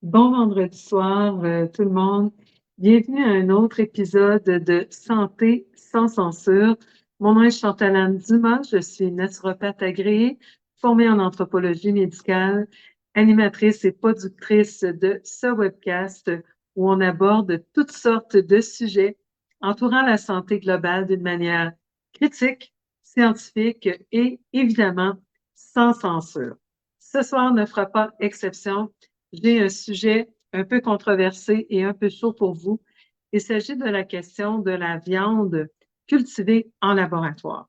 Bon vendredi soir, tout le monde. Bienvenue à un autre épisode de Santé sans censure. Mon nom est Chantal-Anne Dumas, je suis naturopathe agréée, formée en anthropologie médicale, animatrice et productrice de ce webcast où on aborde toutes sortes de sujets entourant la santé globale d'une manière critique, scientifique et évidemment sans censure. Ce soir ne fera pas exception. J'ai un sujet un peu controversé et un peu chaud pour vous. Il s'agit de la question de la viande cultivée en laboratoire.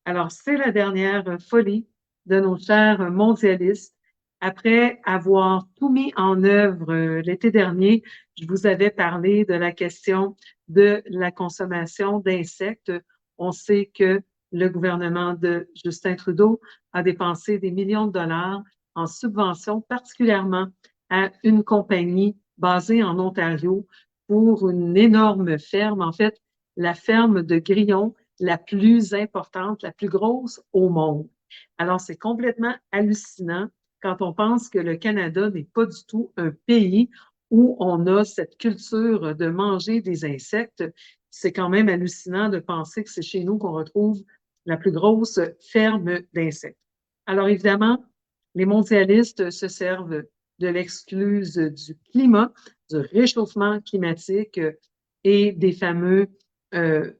Alors, c'est la dernière folie de nos chers mondialistes. Après avoir tout mis en œuvre l'été dernier, je vous avais parlé de la question de la consommation d'insectes. On sait que le gouvernement de Justin Trudeau a dépensé des millions de dollars en subventions, particulièrement à une compagnie basée en Ontario pour une énorme ferme, en fait, la ferme de grillons la plus importante, la plus grosse au monde. Alors, c'est complètement hallucinant quand on pense que le Canada n'est pas du tout un pays où on a cette culture de manger des insectes. C'est quand même hallucinant de penser que c'est chez nous qu'on retrouve la plus grosse ferme d'insectes. Alors, évidemment, les mondialistes se servent de l'excuse du climat, du réchauffement climatique et euh,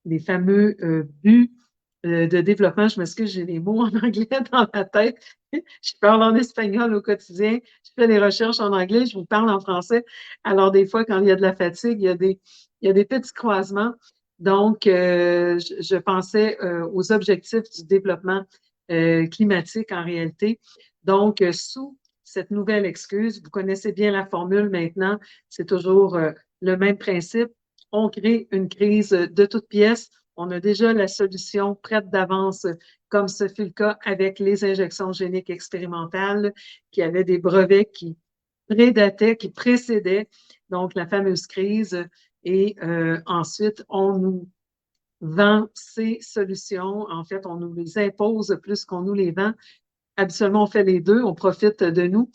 des fameux buts de développement. Je m'excuse, j'ai des mots en anglais dans la tête. Je parle en espagnol au quotidien. Je fais des recherches en anglais, je vous parle en français. Alors, des fois, quand il y a de la fatigue, il y a des petits croisements. Donc, je pensais aux objectifs du développement climatique en réalité. Donc, sous cette nouvelle excuse, vous connaissez bien la formule maintenant, c'est toujours le même principe. On crée une crise de toutes pièces. On a déjà la solution prête d'avance, comme ce fut le cas avec les injections géniques expérimentales, qui avaient des brevets qui prédataient, qui précédaient donc la fameuse crise. Et ensuite, on nous vend ces solutions. En fait, on nous les impose plus qu'on nous les vend. Habituellement, on fait les deux, on profite de nous.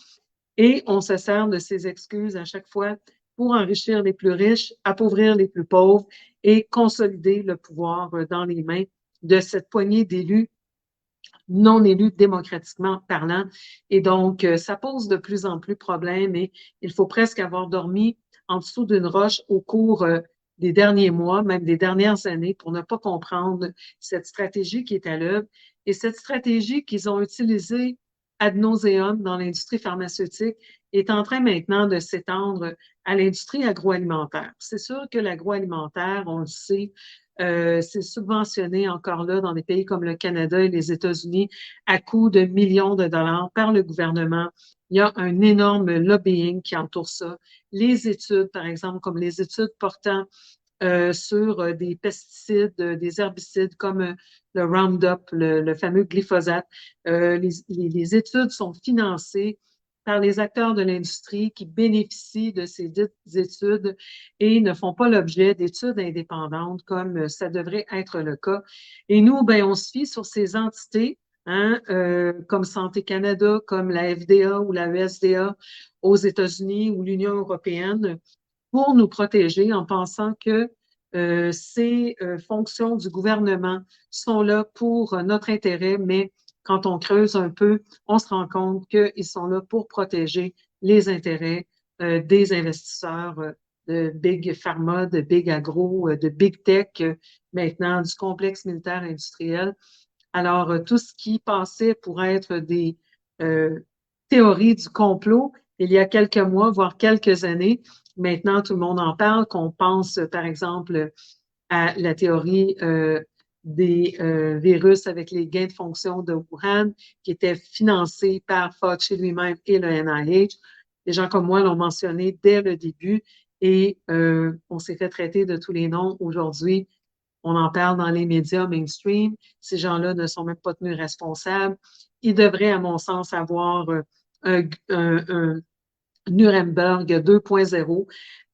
Et on se sert de ces excuses à chaque fois pour enrichir les plus riches, appauvrir les plus pauvres et consolider le pouvoir dans les mains de cette poignée d'élus non élus démocratiquement parlant. Et donc, ça pose de plus en plus de problèmes et il faut presque avoir dormi en dessous d'une roche au cours des derniers mois, même des dernières années, pour ne pas comprendre cette stratégie qui est à l'œuvre. Et cette stratégie qu'ils ont utilisée ad nauseum dans l'industrie pharmaceutique est en train maintenant de s'étendre à l'industrie agroalimentaire. C'est sûr que l'agroalimentaire, on le sait, c'est subventionné encore là dans des pays comme le Canada et les États-Unis à coût de millions de dollars par le gouvernement. Il y a un énorme lobbying qui entoure ça. Les études, par exemple, comme les études portant sur des pesticides, des herbicides comme le Roundup, le fameux glyphosate. Les études sont financées par les acteurs de l'industrie qui bénéficient de ces dites études et ne font pas l'objet d'études indépendantes comme ça devrait être le cas. Et nous, ben, on se fie sur ces entités, hein, comme Santé Canada, comme la FDA ou la USDA aux États-Unis ou l'Union européenne pour nous protéger en pensant que ces fonctions du gouvernement sont là pour notre intérêt, mais quand on creuse un peu, on se rend compte qu'ils sont là pour protéger les intérêts des investisseurs de Big Pharma, de Big Agro, de Big Tech, maintenant du complexe militaire industriel. Alors, tout ce qui passait pour être des euh, théories du complot il y a quelques mois, voire quelques années, maintenant tout le monde en parle, qu'on pense par exemple à la théorie des virus avec les gains de fonction de Wuhan, qui était financée par Fauci lui-même et le NIH. Des gens comme moi l'ont mentionné dès le début et on s'est fait traiter de tous les noms aujourd'hui. On en parle dans les médias mainstream. Ces gens-là ne sont même pas tenus responsables. Ils devraient, à mon sens, avoir un Nuremberg 2.0.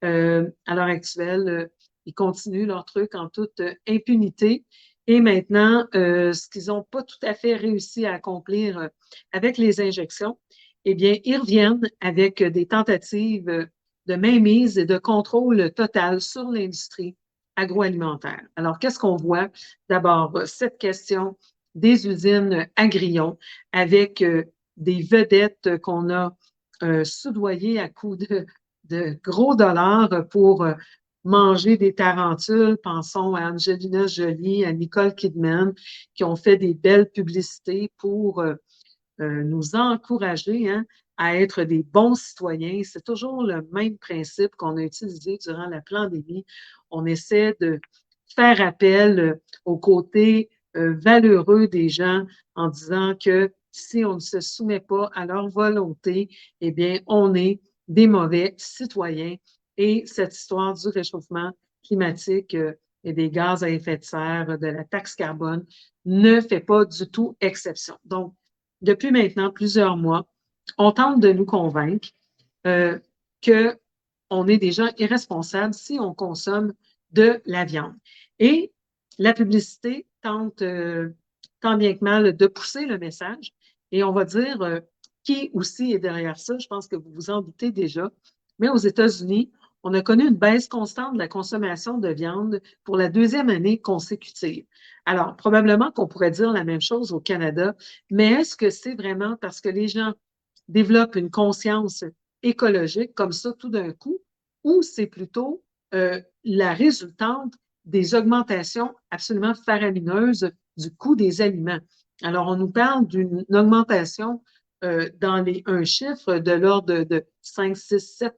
À l'heure actuelle, ils continuent leur truc en toute impunité. Et maintenant, ce qu'ils n'ont pas tout à fait réussi à accomplir avec les injections, eh bien, ils reviennent avec des tentatives de mainmise et de contrôle total sur l'industrie agroalimentaire. Alors, qu'est-ce qu'on voit? D'abord, cette question des usines à grillons avec des vedettes qu'on a soudoyées à coups de gros dollars pour manger des tarentules. Pensons à Angelina Jolie, à Nicole Kidman, qui ont fait des belles publicités pour nous encourager à être des bons citoyens. C'est toujours le même principe qu'on a utilisé durant la pandémie. On essaie de faire appel aux côtés valeureux des gens en disant que si on ne se soumet pas à leur volonté, eh bien, on est des mauvais citoyens. Et cette histoire du réchauffement climatique et des gaz à effet de serre, de la taxe carbone, ne fait pas du tout exception. Donc, depuis maintenant plusieurs mois, on tente de nous convaincre euh, qu'on est des gens irresponsables si on consomme de la viande. Et la publicité tente tant bien que mal de pousser le message et on va dire qui aussi est derrière ça. Je pense que vous vous en doutez déjà. Mais aux États-Unis, on a connu une baisse constante de la consommation de viande pour la deuxième année consécutive. Alors, probablement qu'on pourrait dire la même chose au Canada, mais est-ce que c'est vraiment parce que les gens développent une conscience écologique comme ça tout d'un coup, ou c'est plutôt la résultante des augmentations absolument faramineuses du coût des aliments? Alors, on nous parle d'une augmentation dans un chiffre de l'ordre de 5, 6, 7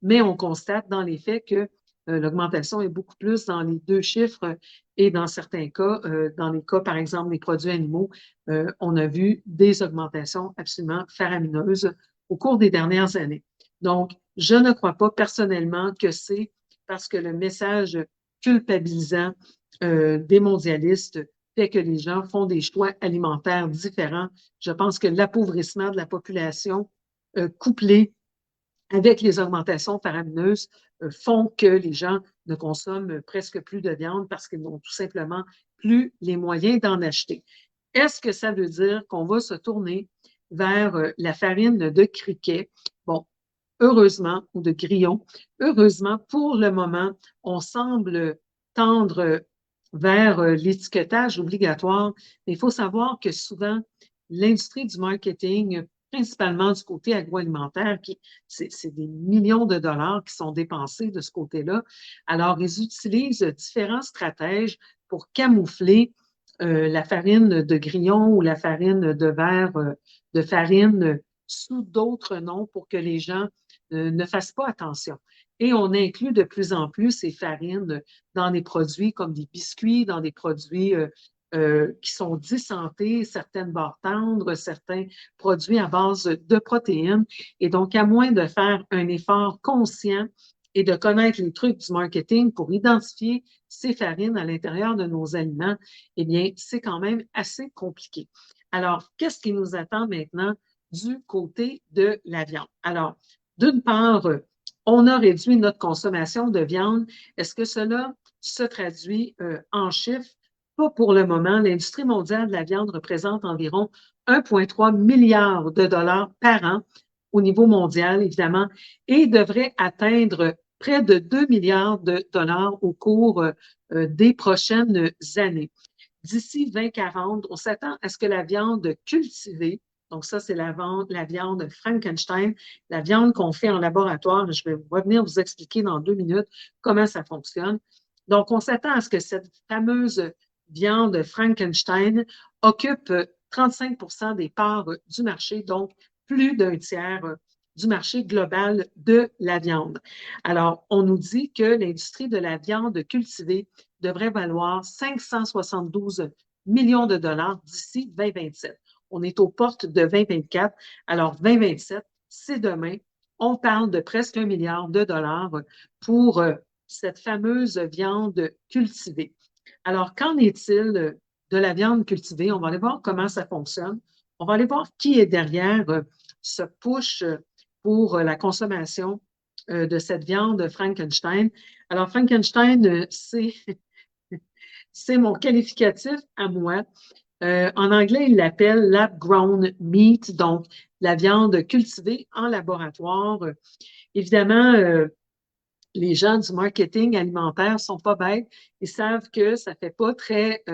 mais on constate dans les faits que l'augmentation est beaucoup plus dans les deux chiffres et dans certains cas, dans les cas, par exemple, des produits animaux, on a vu des augmentations absolument faramineuses au cours des dernières années. Donc, je ne crois pas personnellement que c'est parce que le message culpabilisant des mondialistes fait que les gens font des choix alimentaires différents. Je pense que l'appauvrissement de la population couplé avec les augmentations faramineuses font que les gens ne consomment presque plus de viande parce qu'ils n'ont tout simplement plus les moyens d'en acheter. Est-ce que ça veut dire qu'on va se tourner vers la farine de criquet? Bon, heureusement, ou de grillon, heureusement, pour le moment, on semble tendre vers l'étiquetage obligatoire. Mais il faut savoir que souvent, l'industrie du marketing, principalement du côté agroalimentaire, c'est des millions de dollars qui sont dépensés de ce côté-là. Alors, ils utilisent différents stratèges pour camoufler la farine de grillon ou la farine de verre de farine sous d'autres noms pour que les gens ne fassent pas attention. Et on inclut de plus en plus ces farines dans des produits comme des biscuits, dans des produits qui sont dits santé, certaines barres tendres, certains produits à base de protéines. Et donc, à moins de faire un effort conscient et de connaître les trucs du marketing pour identifier ces farines à l'intérieur de nos aliments, eh bien, c'est quand même assez compliqué. Alors, qu'est-ce qui nous attend maintenant du côté de la viande? Alors, d'une part, on a réduit notre consommation de viande. Est-ce que cela se traduit en chiffres? Pas pour le moment. L'industrie mondiale de la viande représente environ 1,3 milliard de dollars par an au niveau mondial, évidemment, et devrait atteindre près de 2 milliards de dollars au cours des prochaines années. D'ici 2040, on s'attend à ce que la viande cultivée, donc ça, c'est la viande Frankenstein, la viande qu'on fait en laboratoire. Je vais revenir vous expliquer dans 2 minutes comment ça fonctionne. Donc, on s'attend à ce que cette fameuse viande Frankenstein occupe 35 des parts du marché, donc plus d'un tiers du marché global de la viande. Alors, on nous dit que l'industrie de la viande cultivée devrait valoir 572 millions de dollars d'ici 2027. On est aux portes de 2024. Alors, 2027, c'est demain. On parle de presque 1 milliard de dollars pour cette fameuse viande cultivée. Alors, qu'en est-il de la viande cultivée? On va aller voir comment ça fonctionne. On va aller voir qui est derrière ce push pour la consommation de cette viande Frankenstein. Alors, Frankenstein, c'est mon qualificatif à moi. En anglais, il l'appelle lab-grown meat, donc la viande cultivée en laboratoire. Évidemment, les gens du marketing alimentaire ne sont pas bêtes. Ils savent que ça ne fait pas très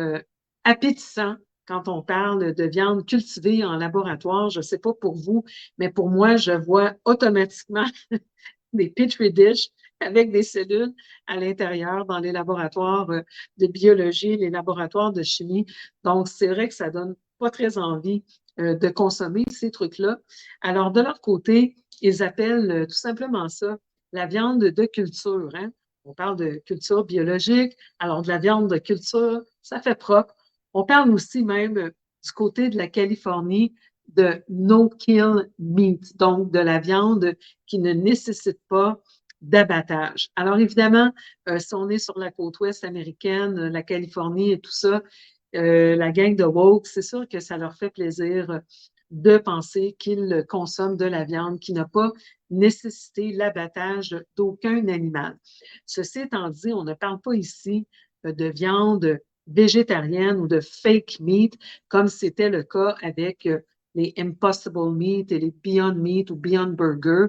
appétissant quand on parle de viande cultivée en laboratoire. Je ne sais pas pour vous, mais pour moi, je vois automatiquement des petri dish avec des cellules à l'intérieur dans les laboratoires de biologie, les laboratoires de chimie. Donc, c'est vrai que ça donne pas très envie de consommer ces trucs-là. Alors, de leur côté, ils appellent tout simplement ça la viande de culture. Hein? On parle de culture biologique. Alors, de la viande de culture, ça fait propre. On parle aussi même du côté de la Californie de no-kill meat, donc de la viande qui ne nécessite pas d'abattage. Alors évidemment, si on est sur la côte ouest américaine, la Californie et tout ça, la gang de woke, c'est sûr que ça leur fait plaisir de penser qu'ils consomment de la viande qui n'a pas nécessité l'abattage d'aucun animal. Ceci étant dit, on ne parle pas ici de viande végétarienne ou de fake meat, comme c'était le cas avec les Impossible Meat et les Beyond Meat ou Beyond Burger,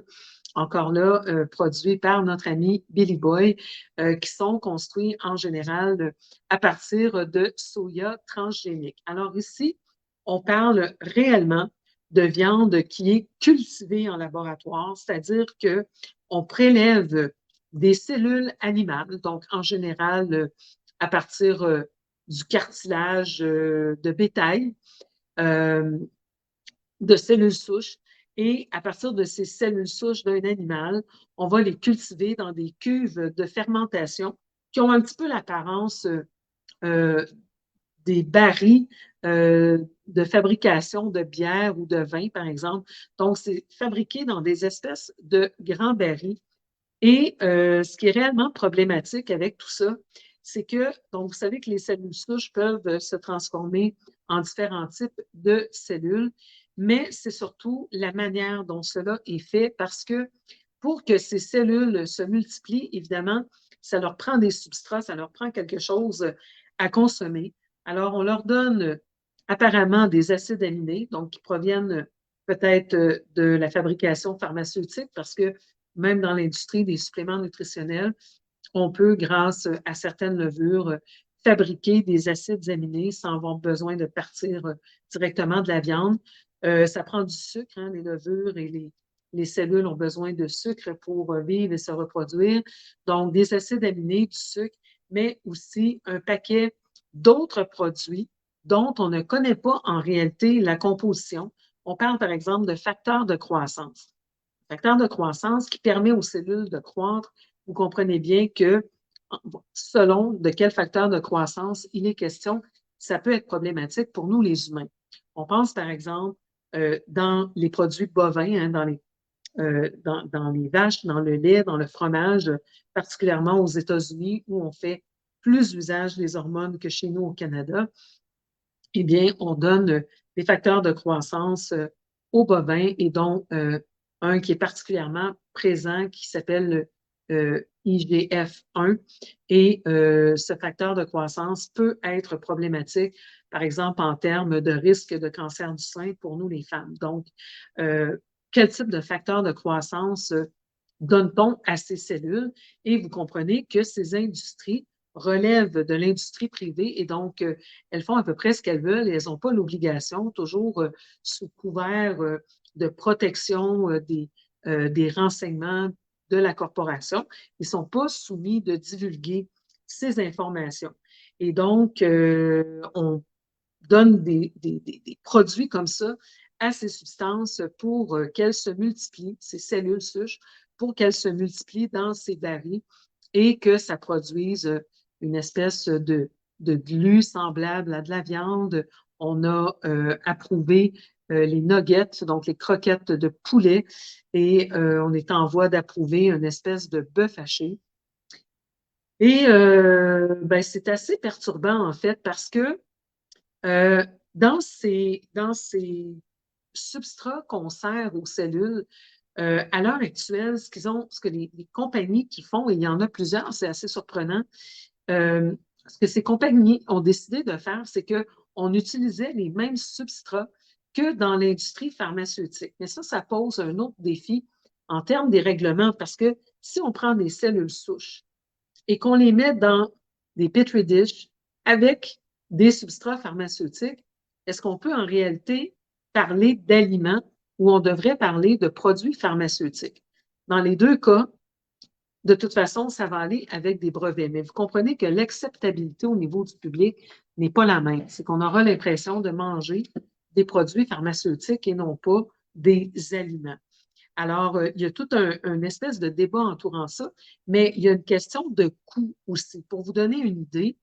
encore là, produits par notre ami Billy Boy, qui sont construits en général à partir de soya transgénique. Alors ici, on parle réellement de viande qui est cultivée en laboratoire, c'est-à-dire qu'on prélève des cellules animales, donc en général à partir du cartilage de bétail, de cellules souches. Et à partir de ces cellules souches d'un animal, on va les cultiver dans des cuves de fermentation qui ont un petit peu l'apparence des barils de fabrication de bière ou de vin, par exemple. Donc, c'est fabriqué dans des espèces de grands barils. Et ce qui est réellement problématique avec tout ça, c'est que, donc, vous savez que les cellules souches peuvent se transformer en différents types de cellules, mais c'est surtout la manière dont cela est fait parce que pour que ces cellules se multiplient, évidemment, ça leur prend des substrats, ça leur prend quelque chose à consommer. Alors, on leur donne apparemment des acides aminés, donc qui proviennent peut-être de la fabrication pharmaceutique, parce que même dans l'industrie des suppléments nutritionnels, on peut, grâce à certaines levures, fabriquer des acides aminés sans avoir besoin de partir directement de la viande. Ça prend du sucre, hein, les levures et les cellules ont besoin de sucre pour vivre et se reproduire. Donc, des acides aminés, du sucre, mais aussi un paquet d'autres produits dont on ne connaît pas en réalité la composition. On parle par exemple de facteurs de croissance. Facteur de croissance qui permet aux cellules de croître. Vous comprenez bien que selon de quel facteur de croissance il est question, ça peut être problématique pour nous, les humains. On pense par exemple dans les produits bovins, hein, dans les vaches, dans le lait, dans le fromage, particulièrement aux États-Unis où on fait plus usage des hormones que chez nous au Canada. Eh bien, on donne des facteurs de croissance aux bovins et dont un qui est particulièrement présent qui s'appelle IGF-1. Et ce facteur de croissance peut être problématique, par exemple, en termes de risque de cancer du sein pour nous, les femmes. Donc, quel type de facteur de croissance donne-t-on à ces cellules? Et vous comprenez que ces industries relèvent de l'industrie privée et donc elles font à peu près ce qu'elles veulent et elles n'ont pas l'obligation, toujours sous couvert de protection des renseignements de la corporation. Ils ne sont pas soumis de divulguer ces informations. Et donc, on donne des produits comme ça à ces substances pour qu'elles se multiplient, ces cellules souches, pour qu'elles se multiplient dans ces barils et que ça produise une espèce de glu semblable à de la viande. On a approuvé les nuggets, donc les croquettes de poulet, et on est en voie d'approuver une espèce de bœuf haché. Et ben, c'est assez perturbant, en fait, parce que dans ces substrats qu'on sert aux cellules, à l'heure actuelle, ce que les compagnies qui font, et il y en a plusieurs, c'est assez surprenant, ce que ces compagnies ont décidé de faire, c'est qu'on utilisait les mêmes substrats que dans l'industrie pharmaceutique. Mais ça pose un autre défi en termes des règlements, parce que si on prend des cellules souches et qu'on les met dans des petri dish avec des substrats pharmaceutiques, est-ce qu'on peut en réalité parler d'aliments ou on devrait parler de produits pharmaceutiques? Dans les deux cas, de toute façon, ça va aller avec des brevets. Mais vous comprenez que l'acceptabilité au niveau du public n'est pas la même. C'est qu'on aura l'impression de manger des produits pharmaceutiques et non pas des aliments. Alors, il y a tout un espèce de débat entourant ça, mais il y a une question de coût aussi. Pour vous donner une idée,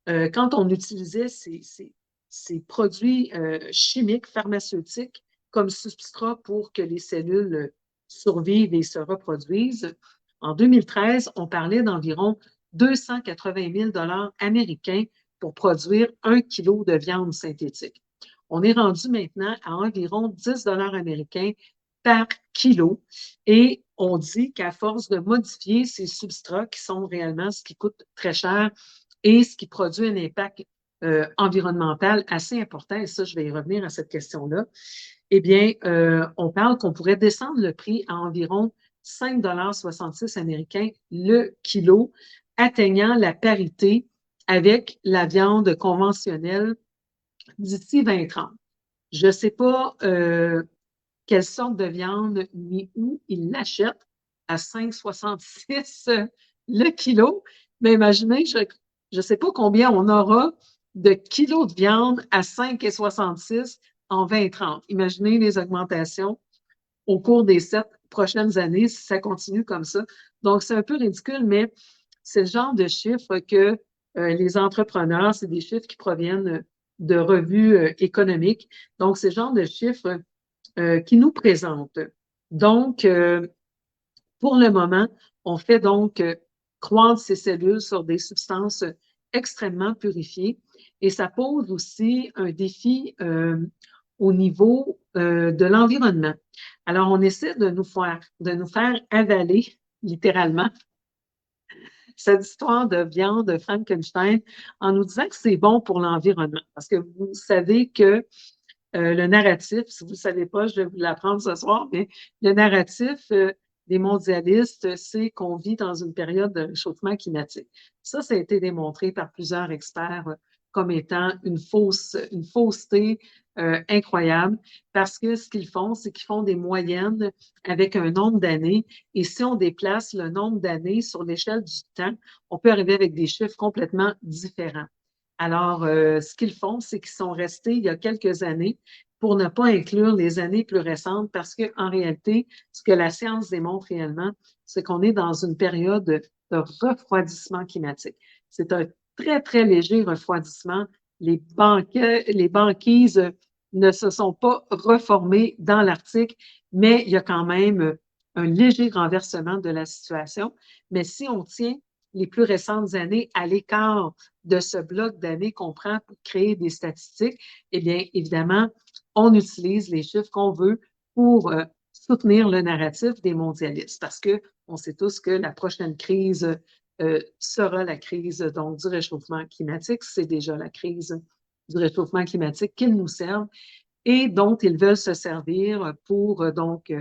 quand on utilisait ces produits chimiques, pharmaceutiques, comme substrat pour que les cellules survivent et se reproduisent, en 2013, on parlait d'environ 280 000 américains pour produire 1 kilo de viande synthétique. On est rendu maintenant à environ 10 américains par kilo et on dit qu'à force de modifier ces substrats qui sont réellement ce qui coûte très cher et ce qui produit un impact environnemental assez important, et ça, je vais y revenir à cette question-là, eh bien, on parle qu'on pourrait descendre le prix à environ 5,66 américains le kilo, atteignant la parité avec la viande conventionnelle d'ici 2030. Je ne sais pas quelle sorte de viande ni où ils l'achètent à 5,66 le kilo, mais imaginez, je ne sais pas combien on aura de kilos de viande à 5,66 en 2030. Imaginez les augmentations au cours des 7 prochaines années si ça continue comme ça. Donc, c'est un peu ridicule, mais c'est le genre de chiffres que les entrepreneurs, c'est des chiffres qui proviennent de revues économiques. Donc, c'est le genre de chiffres qui nous présentent. Donc, pour le moment, on fait donc croître ces cellules sur des substances extrêmement purifiées et ça pose aussi un défi au niveau de l'environnement. Alors, on essaie de nous faire avaler littéralement cette histoire de viande de Frankenstein en nous disant que c'est bon pour l'environnement. Parce que vous savez que le narratif, si vous ne savez pas, je vais vous l'apprendre ce soir, mais le narratif des mondialistes, c'est qu'on vit dans une période de réchauffement climatique. Ça a été démontré par plusieurs experts comme étant une fausseté incroyable, parce que ce qu'ils font, c'est qu'ils font des moyennes avec un nombre d'années, et si on déplace le nombre d'années sur l'échelle du temps, on peut arriver avec des chiffres complètement différents. Alors, ce qu'ils font, c'est qu'ils sont restés il y a quelques années pour ne pas inclure les années plus récentes parce qu'en réalité, ce que la science démontre réellement, c'est qu'on est dans une période de refroidissement climatique. C'est un très, très léger refroidissement. Les banquises ne se sont pas reformées dans l'Arctique, mais il y a quand même un léger renversement de la situation. Mais si on tient les plus récentes années à l'écart de ce bloc d'années qu'on prend pour créer des statistiques, eh bien, évidemment, on utilise les chiffres qu'on veut pour soutenir le narratif des mondialistes, parce qu'on sait tous que la prochaine crise sera la crise donc, du réchauffement climatique. C'est déjà la crise du réchauffement climatique qu'ils nous servent et dont ils veulent se servir pour donc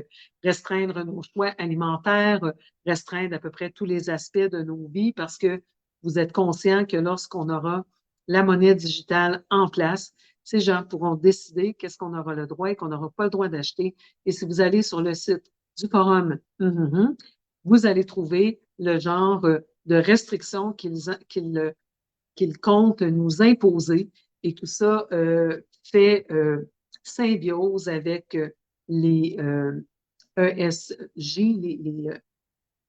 restreindre nos choix alimentaires, restreindre à peu près tous les aspects de nos vies, parce que vous êtes conscient que lorsqu'on aura la monnaie digitale en place, ces gens pourront décider qu'est-ce qu'on aura le droit et qu'on n'aura pas le droit d'acheter. Et si vous allez sur le site du forum, vous allez trouver le genre de restrictions qu'ils comptent nous imposer. Et tout ça fait symbiose avec les ESG,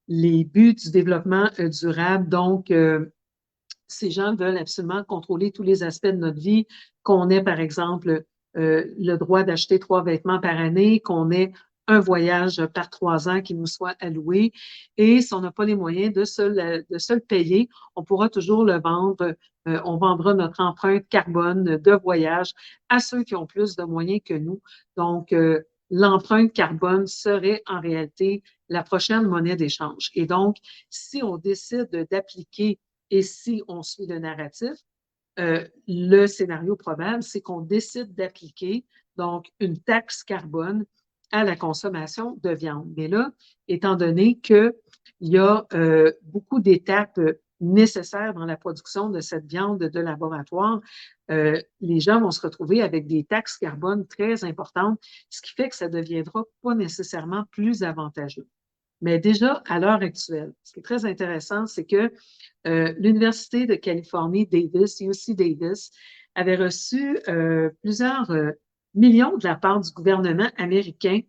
les buts du développement durable. Donc, ces gens veulent absolument contrôler tous les aspects de notre vie, qu'on ait, par exemple, le droit d'acheter 3 vêtements par année, qu'on ait un voyage par 3 ans qui nous soit alloué. Et si on n'a pas les moyens de se le payer, on pourra toujours le vendre. On vendra notre empreinte carbone de voyage à ceux qui ont plus de moyens que nous. Donc, l'empreinte carbone serait en réalité la prochaine monnaie d'échange. Et donc, si on décide d'appliquer et si on suit le narratif, le scénario probable, c'est qu'on décide d'appliquer donc une taxe carbone à la consommation de viande. Mais là, étant donné qu'il y a beaucoup d'étapes nécessaires dans la production de cette viande de laboratoire, les gens vont se retrouver avec des taxes carbone très importantes, ce qui fait que ça ne deviendra pas nécessairement plus avantageux. Mais déjà, à l'heure actuelle, ce qui est très intéressant, c'est que l'Université de Californie, Davis, UC Davis, avait reçu plusieurs millions de la part du gouvernement américain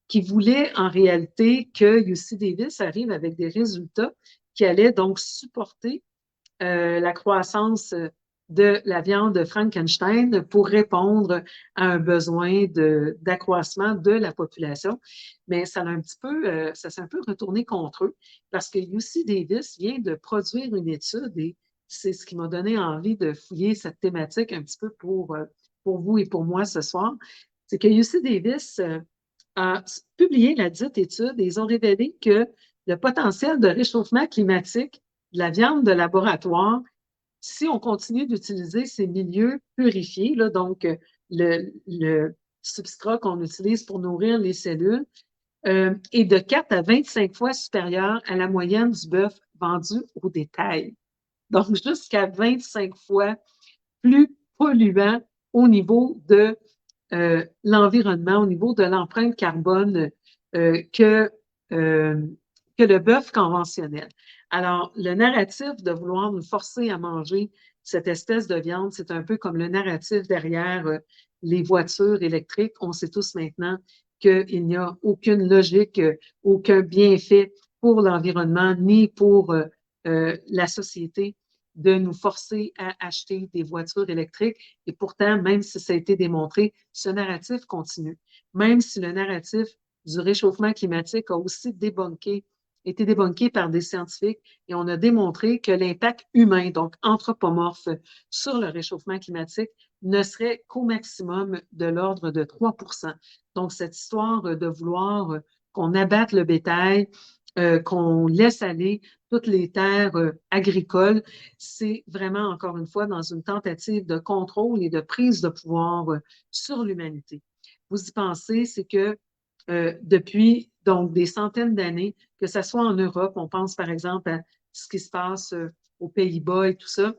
qui voulait en réalité que UC Davis arrive avec des résultats qui allaient donc supporter la croissance de la viande de Frankenstein pour répondre à un besoin d'accroissement de la population. Mais ça s'est un peu retourné contre eux parce que UC Davis vient de produire une étude et c'est ce qui m'a donné envie de fouiller cette thématique un petit peu pour vous et pour moi ce soir. C'est que UC Davis a publié la dite étude et ils ont révélé que le potentiel de réchauffement climatique de la viande de laboratoire, si on continue d'utiliser ces milieux purifiés, là, donc le substrat qu'on utilise pour nourrir les cellules, est de 4 à 25 fois supérieur à la moyenne du bœuf vendu au détail. Donc, jusqu'à 25 fois plus polluant au niveau de l'environnement, au niveau de l'empreinte carbone que le bœuf conventionnel. Alors, le narratif de vouloir nous forcer à manger cette espèce de viande, c'est un peu comme le narratif derrière les voitures électriques. On sait tous maintenant qu'il n'y a aucune logique, aucun bienfait pour l'environnement ni pour la société de nous forcer à acheter des voitures électriques. Et pourtant, même si ça a été démontré, ce narratif continue. Même si le narratif du réchauffement climatique a aussi été débunké par des scientifiques et on a démontré que l'impact humain, donc anthropomorphe, sur le réchauffement climatique ne serait qu'au maximum de l'ordre de 3 %. Donc, cette histoire de vouloir qu'on abatte le bétail, qu'on laisse aller toutes les terres agricoles, c'est vraiment, encore une fois, dans une tentative de contrôle et de prise de pouvoir sur l'humanité. Vous y pensez, c'est que depuis donc des centaines d'années, que ce soit en Europe, on pense par exemple à ce qui se passe aux Pays-Bas et tout ça.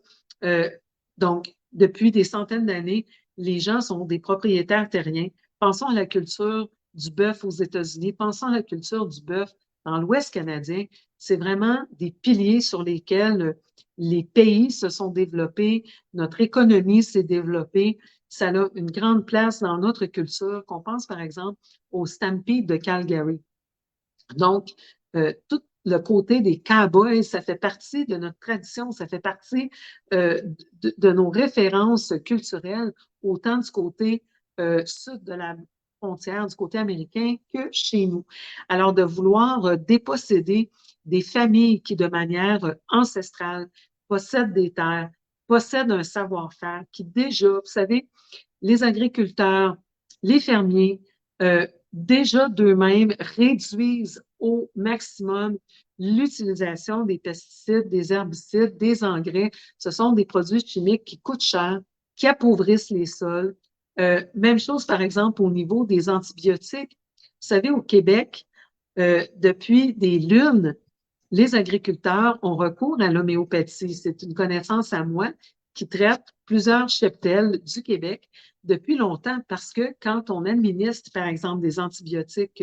Donc, depuis des centaines d'années, les gens sont des propriétaires terriens. Pensons à la culture du bœuf aux États-Unis, pensons à la culture du bœuf dans l'Ouest canadien. C'est vraiment des piliers sur lesquels les pays se sont développés, notre économie s'est développée. Ça a une grande place dans notre culture, qu'on pense par exemple au Stampede de Calgary. Donc, tout le côté des cowboys, ça fait partie de notre tradition, ça fait partie de nos références culturelles, autant du côté sud de la frontière, du côté américain, que chez nous. Alors, de vouloir déposséder des familles qui, de manière ancestrale, possèdent des terres, possèdent un savoir-faire, qui déjà, vous savez, les agriculteurs, les fermiers, déjà d'eux-mêmes réduisent au maximum l'utilisation des pesticides, des herbicides, des engrais. Ce sont des produits chimiques qui coûtent cher, qui appauvrissent les sols. Même chose, par exemple, au niveau des antibiotiques. Vous savez, au Québec, depuis des lunes, les agriculteurs ont recours à l'homéopathie. C'est une connaissance à moi qui traite plusieurs cheptels du Québec depuis longtemps parce que quand on administre, par exemple, des antibiotiques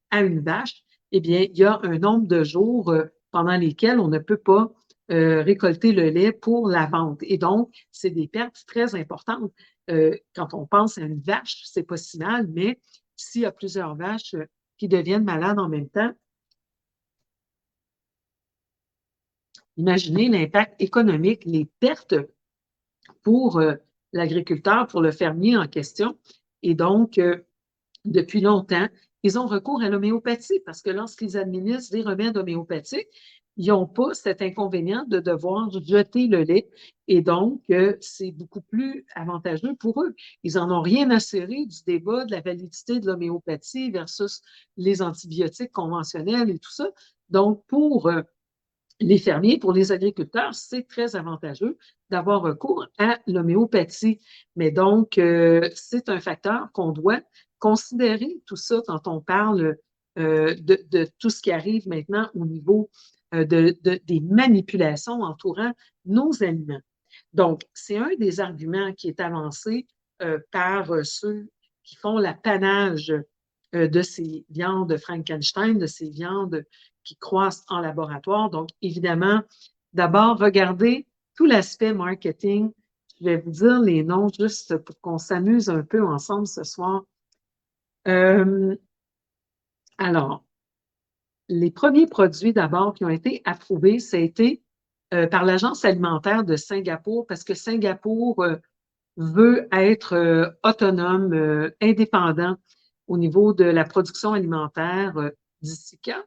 à une vache, eh bien, il y a un nombre de jours pendant lesquels on ne peut pas récolter le lait pour la vente. Et donc, c'est des pertes très importantes. Quand on pense à une vache, c'est pas si mal, mais s'il y a plusieurs vaches qui deviennent malades en même temps, imaginez l'impact économique, les pertes pour l'agriculteur, pour le fermier en question. Et donc, depuis longtemps, ils ont recours à l'homéopathie parce que lorsqu'ils administrent des remèdes homéopathiques, ils n'ont pas cet inconvénient de devoir jeter le lait. Et donc, c'est beaucoup plus avantageux pour eux. Ils n'en ont rien à cirer du débat de la validité de l'homéopathie versus les antibiotiques conventionnels et tout ça. Donc, pour les fermiers, pour les agriculteurs, c'est très avantageux d'avoir recours à l'homéopathie. Mais donc, c'est un facteur qu'on doit considérer tout ça quand on parle de tout ce qui arrive maintenant au niveau des manipulations entourant nos aliments. Donc, c'est un des arguments qui est avancé par ceux qui font l'apanage de ces viandes Frankenstein, de ces viandes qui croissent en laboratoire. Donc, évidemment, d'abord, regardez tout l'aspect marketing. Je vais vous dire les noms juste pour qu'on s'amuse un peu ensemble ce soir. Alors, les premiers produits d'abord qui ont été approuvés, ça a été par l'Agence alimentaire de Singapour, parce que Singapour veut être autonome, indépendant au niveau de la production alimentaire d'ici quand?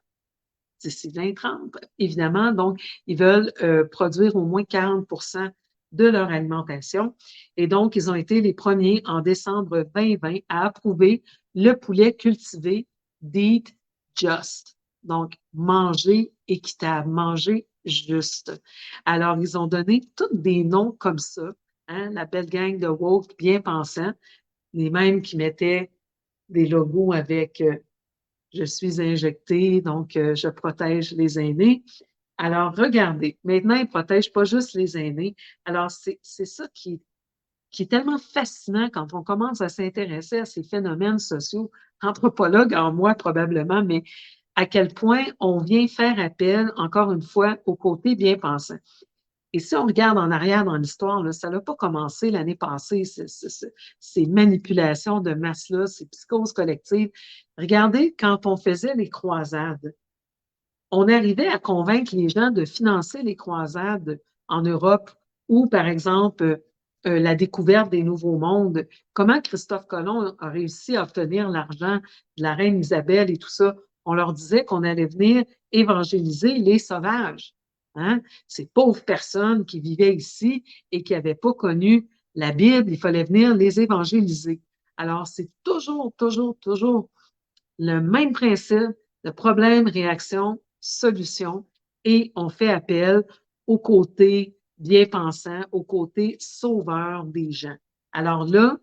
D'ici 2030, évidemment. Donc, ils veulent produire au moins 40 de leur alimentation. Et donc, ils ont été les premiers en décembre 2020 à approuver le poulet cultivé d'Eat Just. Donc, manger équitable, manger juste. Alors, ils ont donné tous des noms comme ça, hein, la belle gang de woke bien pensants, les mêmes qui mettaient des logos avec je suis injecté, donc je protège les aînés. Alors, regardez, maintenant, ils ne protègent pas juste les aînés. Alors, c'est ça qui est tellement fascinant quand on commence à s'intéresser à ces phénomènes sociaux, anthropologue en moi probablement, mais à quel point on vient faire appel, encore une fois, au côté bien pensant. Et si on regarde en arrière dans l'histoire, là, ça n'a pas commencé l'année passée, ces manipulations de masse-là, ces psychoses collectives. Regardez, quand on faisait les croisades, on arrivait à convaincre les gens de financer les croisades en Europe ou, par exemple, la découverte des nouveaux mondes. Comment Christophe Colomb a réussi à obtenir l'argent de la reine Isabelle et tout ça? On leur disait qu'on allait venir évangéliser les sauvages. Hein? Ces pauvres personnes qui vivaient ici et qui n'avaient pas connu la Bible, il fallait venir les évangéliser. Alors, c'est toujours, toujours, toujours le même principe de problème, réaction, solution, et on fait appel au côté bien pensant, au côté sauveur des gens. Alors là,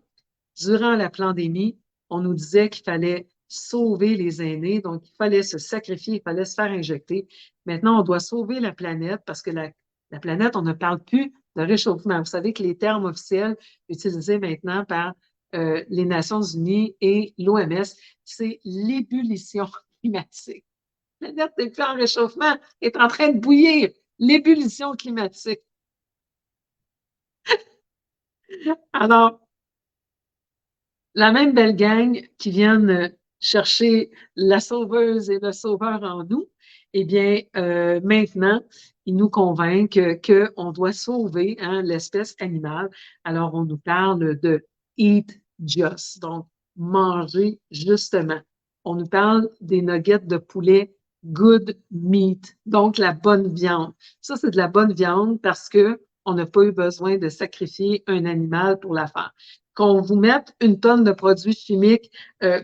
durant la pandémie, on nous disait qu'il fallait sauver les aînés, donc il fallait se sacrifier, il fallait se faire injecter. Maintenant, on doit sauver la planète parce que la planète, on ne parle plus de réchauffement. Vous savez que les termes officiels utilisés maintenant par les Nations unies et l'OMS, c'est l'ébullition climatique. La planète n'est plus en réchauffement, est en train de bouillir. L'ébullition climatique. Alors, la même belle gang qui viennent chercher la sauveuse et le sauveur en nous, eh bien, maintenant, ils nous convainquent qu'on doit sauver hein, l'espèce animale. Alors, on nous parle de eat just, donc manger justement. On nous parle des nuggets de poulet good meat, donc la bonne viande. Ça, c'est de la bonne viande parce que on n'a pas eu besoin de sacrifier un animal pour la faire. Qu'on vous mette une tonne de produits chimiques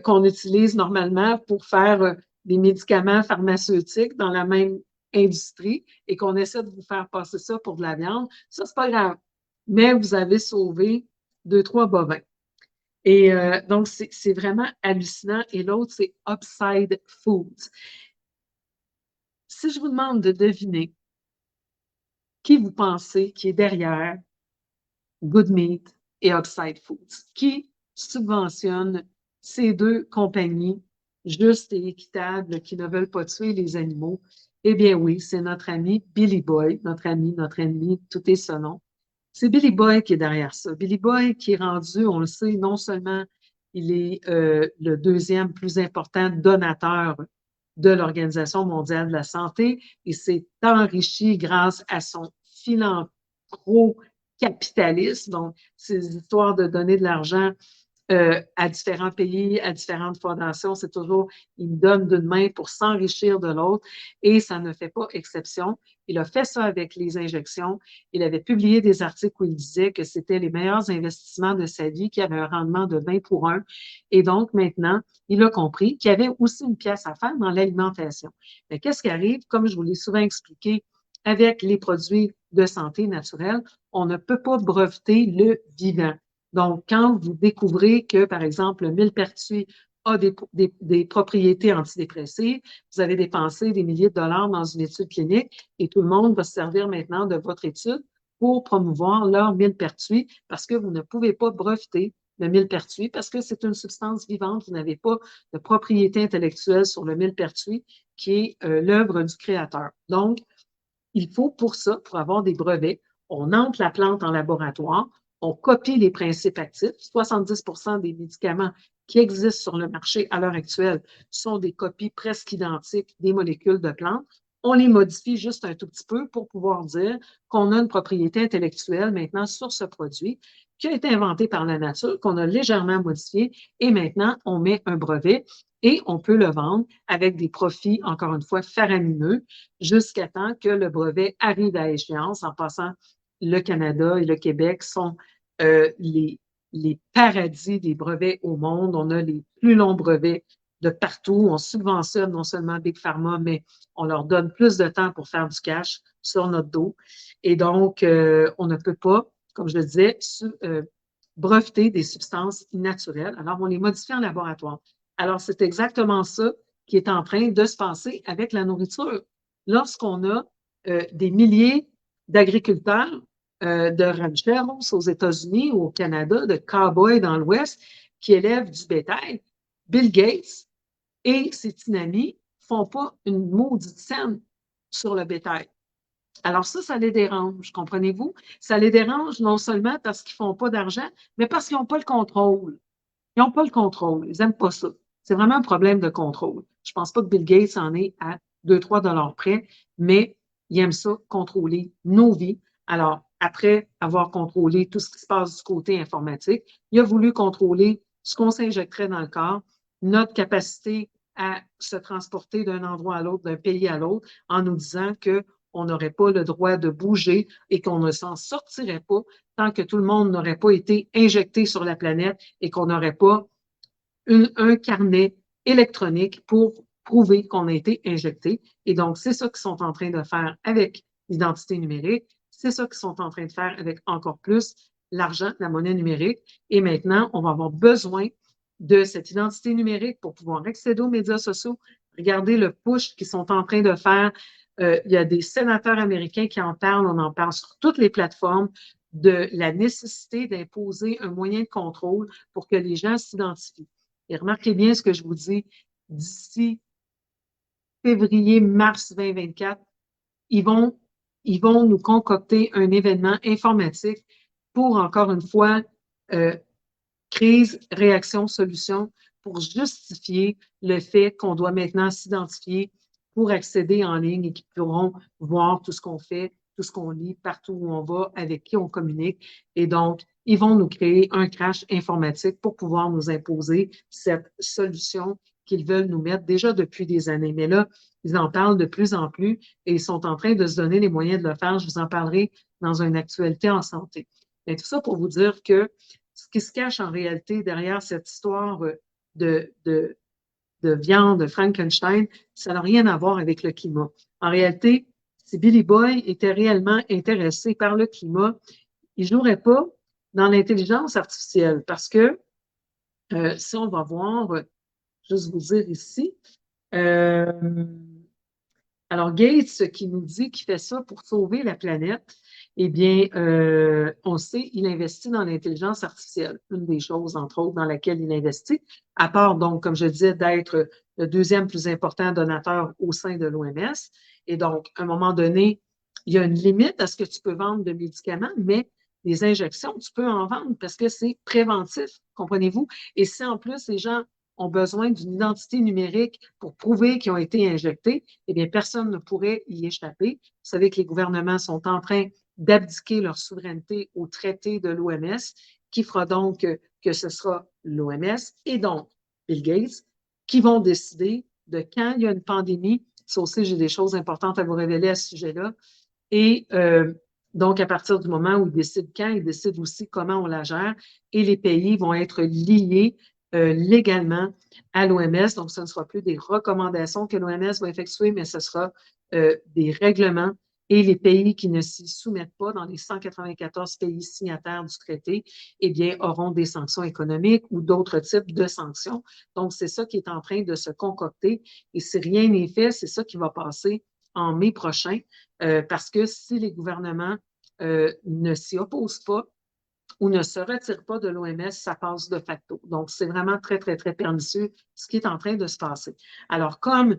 qu'on utilise normalement pour faire des médicaments pharmaceutiques dans la même industrie et qu'on essaie de vous faire passer ça pour de la viande, ça, c'est pas grave. Mais vous avez sauvé 2, 3 bovins. Et donc, c'est vraiment hallucinant. Et l'autre, c'est Upside Foods. Si je vous demande de deviner qui vous pensez qui est derrière Good Meat et Upside Foods, qui subventionne ces deux compagnies justes et équitables qui ne veulent pas tuer les animaux? Eh bien oui, c'est notre ami Billy Boy, notre ami, notre ennemi, tout est son nom. C'est Billy Boy qui est derrière ça. Billy Boy qui est rendu, on le sait, non seulement il est le deuxième plus important donateur de l'Organisation mondiale de la santé, il s'est enrichi grâce à son philanthro-capitalisme, donc ces histoires de donner de l'argent à différents pays, à différentes fondations, c'est toujours, il donne d'une main pour s'enrichir de l'autre et ça ne fait pas exception. Il a fait ça avec les injections. Il avait publié des articles où il disait que c'était les meilleurs investissements de sa vie, qu'il y avait un rendement de 20 pour 1. Et donc, maintenant, il a compris qu'il y avait aussi une pièce à faire dans l'alimentation. Mais qu'est-ce qui arrive? Comme je vous l'ai souvent expliqué avec les produits de santé naturelle, on ne peut pas breveter le vivant. Donc, quand vous découvrez que, par exemple, le millepertuis a des propriétés antidépressives, vous avez dépensé des milliers de dollars dans une étude clinique et tout le monde va se servir maintenant de votre étude pour promouvoir leur millepertuis parce que vous ne pouvez pas breveter le millepertuis parce que c'est une substance vivante. Vous n'avez pas de propriété intellectuelle sur le millepertuis qui est l'œuvre du créateur. Donc, il faut pour ça, pour avoir des brevets, on entre la plante en laboratoire, on copie les principes actifs. 70 des médicaments qui existent sur le marché à l'heure actuelle sont des copies presque identiques des molécules de plantes. On les modifie juste un tout petit peu pour pouvoir dire qu'on a une propriété intellectuelle maintenant sur ce produit qui a été inventé par la nature, qu'on a légèrement modifié et maintenant on met un brevet et on peut le vendre avec des profits, encore une fois, faramineux jusqu'à temps que le brevet arrive à échéance. En passant, le Canada et le Québec sont les paradis des brevets au monde. On a les plus longs brevets de partout. On subventionne non seulement Big Pharma, mais on leur donne plus de temps pour faire du cash sur notre dos. Et donc, on ne peut pas, comme je le disais, breveter des substances naturelles. Alors, on les modifie en laboratoire. Alors, c'est exactement ça qui est en train de se passer avec la nourriture. Lorsqu'on a des milliers d'agriculteurs de rancheros aux États-Unis ou au Canada, de cow-boys dans l'Ouest qui élèvent du bétail, Bill Gates et ses tinamis font pas une maudite scène sur le bétail. Alors ça les dérange, comprenez-vous? Ça les dérange non seulement parce qu'ils font pas d'argent, mais parce qu'ils n'ont pas le contrôle. Ils n'ont pas le contrôle. Ils n'aiment pas ça. C'est vraiment un problème de contrôle. Je ne pense pas que Bill Gates en est à 2-3 dollars près, mais il aime ça, contrôler nos vies. Alors, après avoir contrôlé tout ce qui se passe du côté informatique, il a voulu contrôler ce qu'on s'injecterait dans le corps, notre capacité à se transporter d'un endroit à l'autre, d'un pays à l'autre, en nous disant qu'on n'aurait pas le droit de bouger et qu'on ne s'en sortirait pas tant que tout le monde n'aurait pas été injecté sur la planète et qu'on n'aurait pas un carnet électronique pour prouver qu'on a été injecté. Et donc, c'est ça qu'ils sont en train de faire avec l'identité numérique. C'est ça qu'ils sont en train de faire avec encore plus l'argent, la monnaie numérique. Et maintenant, on va avoir besoin de cette identité numérique pour pouvoir accéder aux médias sociaux. Regardez le push qu'ils sont en train de faire. Il y a des sénateurs américains qui en parlent. On en parle sur toutes les plateformes de la nécessité d'imposer un moyen de contrôle pour que les gens s'identifient. Et remarquez bien ce que je vous dis, d'ici février, mars 2024, ils vont nous concocter un événement informatique pour, encore une fois, crise, réaction, solution, pour justifier le fait qu'on doit maintenant s'identifier pour accéder en ligne et qu'ils pourront voir tout ce qu'on fait, tout ce qu'on lit, partout où on va, avec qui on communique. Et donc, ils vont nous créer un crash informatique pour pouvoir nous imposer cette solution qu'ils veulent nous mettre déjà depuis des années. Mais là, ils en parlent de plus en plus et ils sont en train de se donner les moyens de le faire. Je vous en parlerai dans une actualité en santé. Mais tout ça pour vous dire que ce qui se cache en réalité derrière cette histoire de, de, de viande, de Frankenstein, ça n'a rien à voir avec le climat. En réalité, si Billy Boy était réellement intéressé par le climat, il ne jouerait pas dans l'intelligence artificielle parce que, si on va voir, juste vous dire ici, alors Gates qui nous dit qu'il fait ça pour sauver la planète, eh bien, on sait, il investit dans l'intelligence artificielle, une des choses, entre autres, dans laquelle il investit, à part, donc, comme je disais, d'être le deuxième plus important donateur au sein de l'OMS. Et donc, à un moment donné, il y a une limite à ce que tu peux vendre de médicaments, mais les injections, tu peux en vendre parce que c'est préventif, comprenez-vous? Et si en plus les gens ont besoin d'une identité numérique pour prouver qu'ils ont été injectés, eh bien, personne ne pourrait y échapper. Vous savez que les gouvernements sont en train d'abdiquer leur souveraineté au traité de l'OMS, qui fera donc que ce sera l'OMS et donc Bill Gates qui vont décider de quand il y a une pandémie. Ça aussi, j'ai des choses importantes à vous révéler à ce sujet-là. Et donc, à partir du moment où ils décident quand, ils décident aussi comment on la gère et les pays vont être liés légalement à l'OMS. Donc, ce ne sera plus des recommandations que l'OMS va effectuer, mais ce sera des règlements et les pays qui ne s'y soumettent pas, dans les 194 pays signataires du traité, eh bien, auront des sanctions économiques ou d'autres types de sanctions. Donc, c'est ça qui est en train de se concocter. Et si rien n'est fait, c'est ça qui va passer en mai prochain, parce que si les gouvernements ne s'y opposent pas ou ne se retirent pas de l'OMS, ça passe de facto. Donc, c'est vraiment très, très, très pernicieux ce qui est en train de se passer. Alors, comme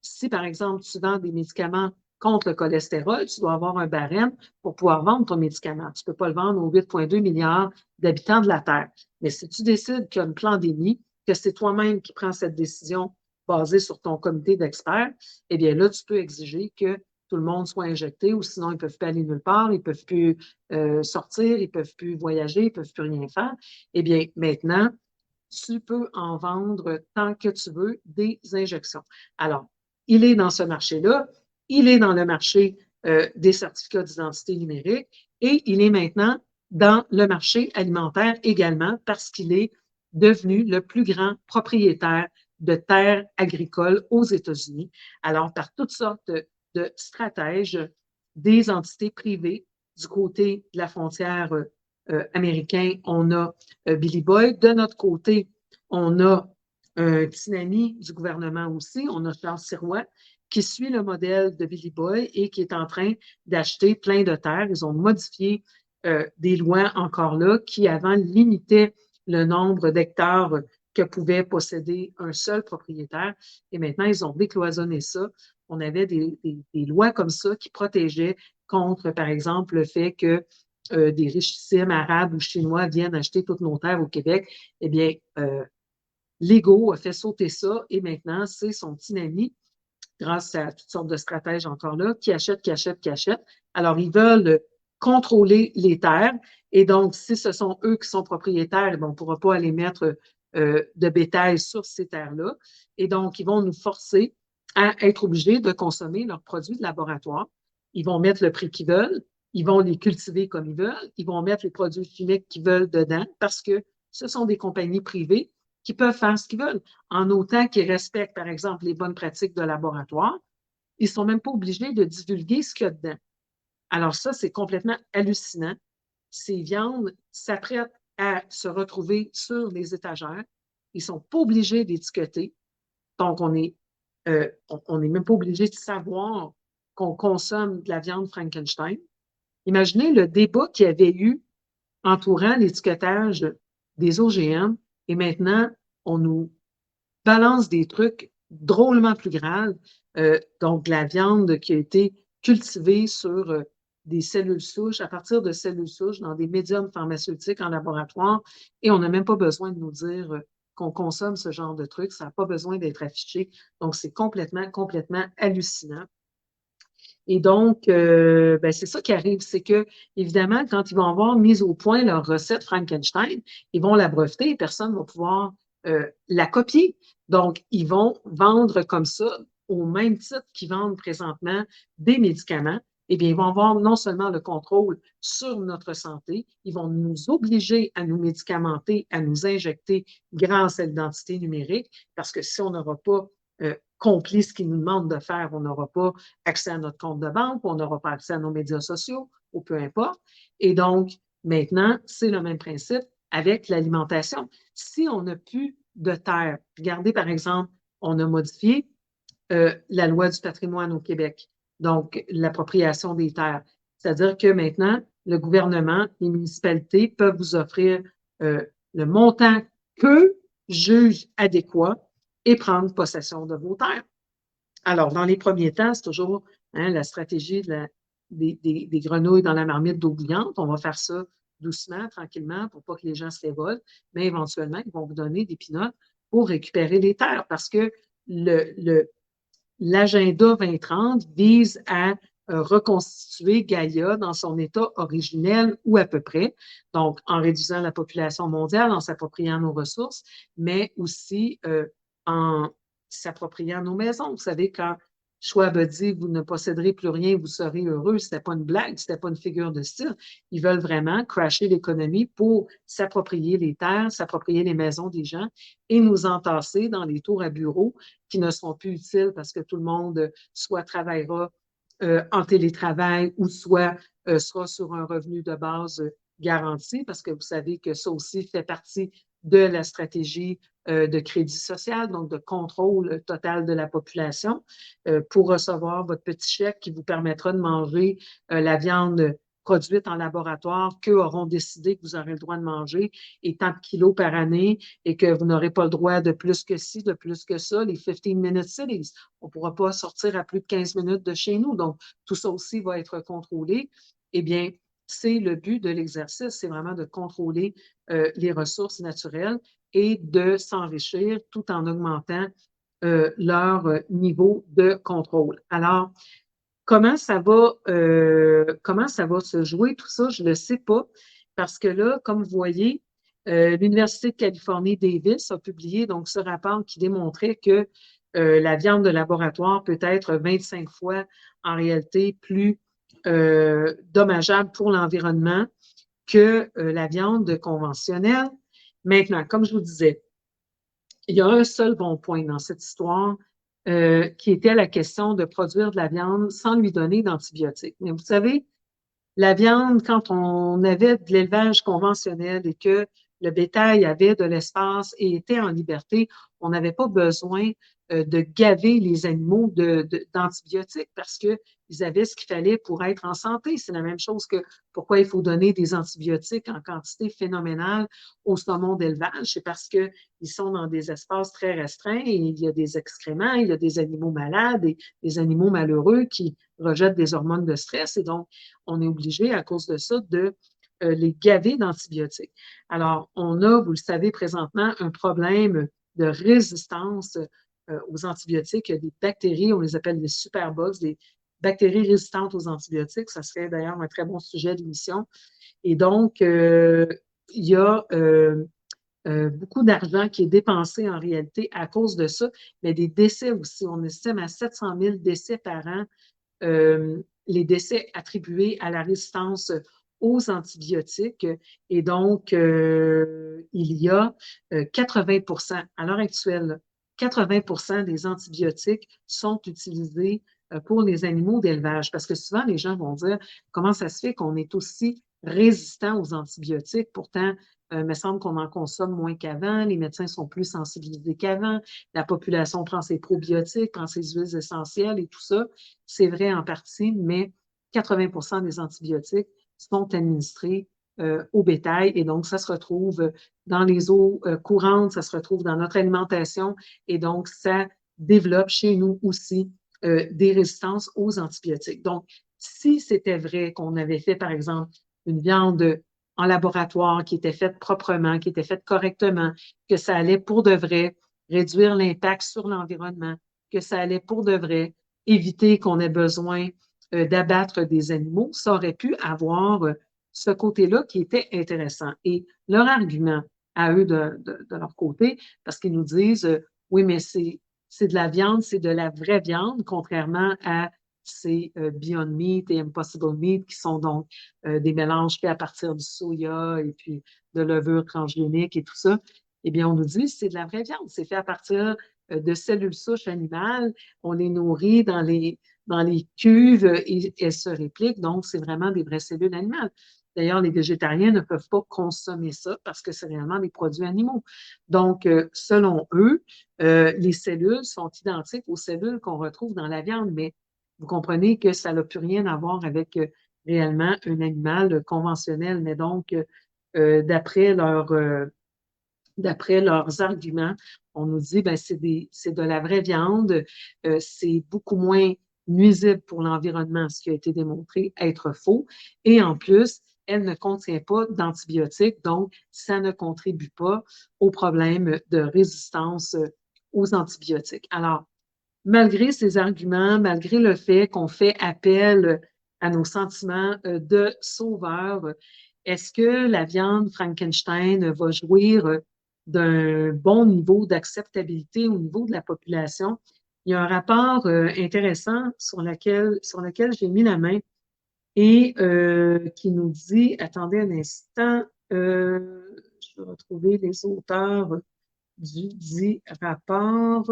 si, par exemple, tu vends des médicaments contre le cholestérol, tu dois avoir un barème pour pouvoir vendre ton médicament. Tu ne peux pas le vendre aux 8,2 milliards d'habitants de la Terre. Mais si tu décides qu'il y a une pandémie, que c'est toi-même qui prends cette décision basée sur ton comité d'experts, eh bien là, tu peux exiger que tout le monde soit injecté ou sinon ils ne peuvent pas aller nulle part, ils ne peuvent plus sortir, ils ne peuvent plus voyager, ils ne peuvent plus rien faire. Eh bien, maintenant, tu peux en vendre tant que tu veux des injections. Alors, il est dans ce marché-là, il est dans le marché des certificats d'identité numérique et il est maintenant dans le marché alimentaire également parce qu'il est devenu le plus grand propriétaire de terres agricoles aux États-Unis. Alors, par toutes sortes de stratèges, des entités privées du côté de la frontière américaine, on a Billy Boyd. De notre côté, on a un petit ami du gouvernement aussi, on a Charles Sirois, qui suit le modèle de Billy Boyd et qui est en train d'acheter plein de terres. Ils ont modifié des lois encore là qui avant limitaient le nombre d'hectares que pouvait posséder un seul propriétaire. Et maintenant, ils ont décloisonné ça. On avait des lois comme ça qui protégeaient contre, par exemple, le fait que des richissimes arabes ou chinois viennent acheter toutes nos terres au Québec. Eh bien, Lego a fait sauter ça et maintenant, c'est son petit ami, grâce à toutes sortes de stratèges encore là, qui achètent, qui achètent, qui achètent. Alors, ils veulent contrôler les terres et donc, si ce sont eux qui sont propriétaires, on ne pourra pas aller mettre de bétail sur ces terres-là. Et donc, ils vont nous forcer à être obligés de consommer leurs produits de laboratoire. Ils vont mettre le prix qu'ils veulent, ils vont les cultiver comme ils veulent, ils vont mettre les produits chimiques qu'ils veulent dedans parce que ce sont des compagnies privées qui peuvent faire ce qu'ils veulent, en autant qu'ils respectent, par exemple, les bonnes pratiques de laboratoire. Ils ne sont même pas obligés de divulguer ce qu'il y a dedans. Alors ça, c'est complètement hallucinant. Ces viandes s'apprêtent à se retrouver sur les étagères. Ils ne sont pas obligés d'étiqueter. Donc, on n'est même pas obligé de savoir qu'on consomme de la viande Frankenstein. Imaginez le débat qu'il y avait eu entourant l'étiquetage des OGM et maintenant, on nous balance des trucs drôlement plus graves. Donc, la viande qui a été cultivée sur des cellules souches, à partir de cellules souches dans des médiums pharmaceutiques en laboratoire, et on n'a même pas besoin de nous dire qu'on consomme ce genre de trucs. Ça n'a pas besoin d'être affiché. Donc, c'est complètement, complètement hallucinant. Et donc, c'est ça qui arrive, c'est que, évidemment, quand ils vont avoir mis au point leur recette Frankenstein, ils vont la breveter et personne ne va pouvoir la copier. Donc, ils vont vendre comme ça, au même titre qu'ils vendent présentement des médicaments. Eh bien, ils vont avoir non seulement le contrôle sur notre santé, ils vont nous obliger à nous médicamenter, à nous injecter grâce à l'identité numérique, parce que si on n'aura pas accompli ce qu'ils nous demandent de faire, on n'aura pas accès à notre compte de banque, on n'aura pas accès à nos médias sociaux, ou peu importe. Et donc, maintenant, c'est le même principe avec l'alimentation. Si on n'a plus de terre, regardez par exemple, on a modifié la loi du patrimoine au Québec, donc l'appropriation des terres. C'est-à-dire que maintenant, le gouvernement, les municipalités peuvent vous offrir le montant qu'eux jugent adéquat et prendre possession de vos terres. Alors, dans les premiers temps, c'est toujours la stratégie des grenouilles dans la marmite d'eau bouillante. On va faire ça doucement, tranquillement, pour pas que les gens se révoltent, mais éventuellement, ils vont vous donner des pinottes pour récupérer les terres parce que l'agenda 2030 vise à reconstituer Gaïa dans son état originel ou à peu près, donc en réduisant la population mondiale, en s'appropriant nos ressources, mais aussi en s'appropriant nos maisons. Vous savez, quand Schwab a dit « Vous ne posséderez plus rien, vous serez heureux », ce n'était pas une blague, ce n'était pas une figure de style. Ils veulent vraiment crasher l'économie pour s'approprier les terres, s'approprier les maisons des gens et nous entasser dans les tours à bureaux qui ne seront plus utiles parce que tout le monde soit travaillera en télétravail ou soit sera sur un revenu de base garanti, parce que vous savez que ça aussi fait partie de la stratégie de crédit social, donc de contrôle total de la population, pour recevoir votre petit chèque qui vous permettra de manger la viande produite en laboratoire qu'eux auront décidé que vous aurez le droit de manger et tant de kilos par année et que vous n'aurez pas le droit de plus que ci, de plus que ça, les 15-minute cities. On ne pourra pas sortir à plus de 15 minutes de chez nous. Donc, tout ça aussi va être contrôlé. Eh bien, c'est le but de l'exercice, c'est vraiment de contrôler les ressources naturelles et de s'enrichir tout en augmentant leur niveau de contrôle. Alors, comment ça va se jouer tout ça, je ne le sais pas, parce que là, comme vous voyez, l'Université de Californie, Davis a publié donc ce rapport qui démontrait que la viande de laboratoire peut être 25 fois en réalité plus dommageable pour l'environnement que la viande conventionnelle. Maintenant, comme je vous disais, il y a un seul bon point dans cette histoire qui était la question de produire de la viande sans lui donner d'antibiotiques. Mais vous savez, la viande, quand on avait de l'élevage conventionnel et que le bétail avait de l'espace et était en liberté, on n'avait pas besoin de gaver les animaux d'antibiotiques parce qu'ils avaient ce qu'il fallait pour être en santé. C'est la même chose que pourquoi il faut donner des antibiotiques en quantité phénoménale au saumon d'élevage. C'est parce qu'ils sont dans des espaces très restreints et il y a des excréments, il y a des animaux malades et des animaux malheureux qui rejettent des hormones de stress. Et donc, on est obligé, à cause de ça, de les gaver d'antibiotiques. Alors, on a, vous le savez présentement, un problème de résistance aux antibiotiques. Il y a des bactéries, on les appelle des superbugs, des bactéries résistantes aux antibiotiques. Ça serait d'ailleurs un très bon sujet d'émission. Et donc, il y a beaucoup d'argent qui est dépensé en réalité à cause de ça, mais des décès aussi. On estime à 700 000 décès par an, les décès attribués à la résistance aux antibiotiques. Et donc, il y a 80 à l'heure actuelle, 80 des antibiotiques sont utilisés pour les animaux d'élevage. Parce que souvent, les gens vont dire comment ça se fait qu'on est aussi résistant aux antibiotiques. Pourtant, il me semble qu'on en consomme moins qu'avant, les médecins sont plus sensibilisés qu'avant, la population prend ses probiotiques, prend ses huiles essentielles et tout ça. C'est vrai en partie, mais 80 des antibiotiques sont administrés au bétail et donc ça se retrouve dans les eaux courantes, ça se retrouve dans notre alimentation et donc ça développe chez nous aussi des résistances aux antibiotiques. Donc, si c'était vrai qu'on avait fait, par exemple, une viande en laboratoire qui était faite proprement, qui était faite correctement, que ça allait pour de vrai réduire l'impact sur l'environnement, que ça allait pour de vrai éviter qu'on ait besoin d'abattre des animaux, ça aurait pu avoir ce côté-là qui était intéressant. Et leur argument à eux de leur côté, parce qu'ils nous disent, oui, mais c'est de la viande, c'est de la vraie viande, contrairement à ces Beyond Meat et Impossible Meat qui sont donc des mélanges faits à partir du soya et puis de levure transgénique et tout ça. Eh bien, on nous dit c'est de la vraie viande. C'est fait à partir de cellules souches animales. On les nourrit dans les cuves et elles se répliquent. Donc, c'est vraiment des vraies cellules animales. D'ailleurs, les végétariens ne peuvent pas consommer ça parce que c'est réellement des produits animaux. Donc, selon eux, les cellules sont identiques aux cellules qu'on retrouve dans la viande, mais vous comprenez que ça n'a plus rien à voir avec réellement un animal conventionnel. Mais donc, d'après leurs arguments, on nous dit ben c'est de la vraie viande, c'est beaucoup moins nuisible pour l'environnement, ce qui a été démontré être faux. Et en plus, elle ne contient pas d'antibiotiques, donc ça ne contribue pas au problème de résistance aux antibiotiques. Alors, malgré ces arguments, malgré le fait qu'on fait appel à nos sentiments de sauveur, est-ce que la viande Frankenstein va jouir d'un bon niveau d'acceptabilité au niveau de la population? Il y a un rapport intéressant sur lequel j'ai mis la main et qui nous dit, attendez un instant, je vais retrouver les auteurs du dit rapport.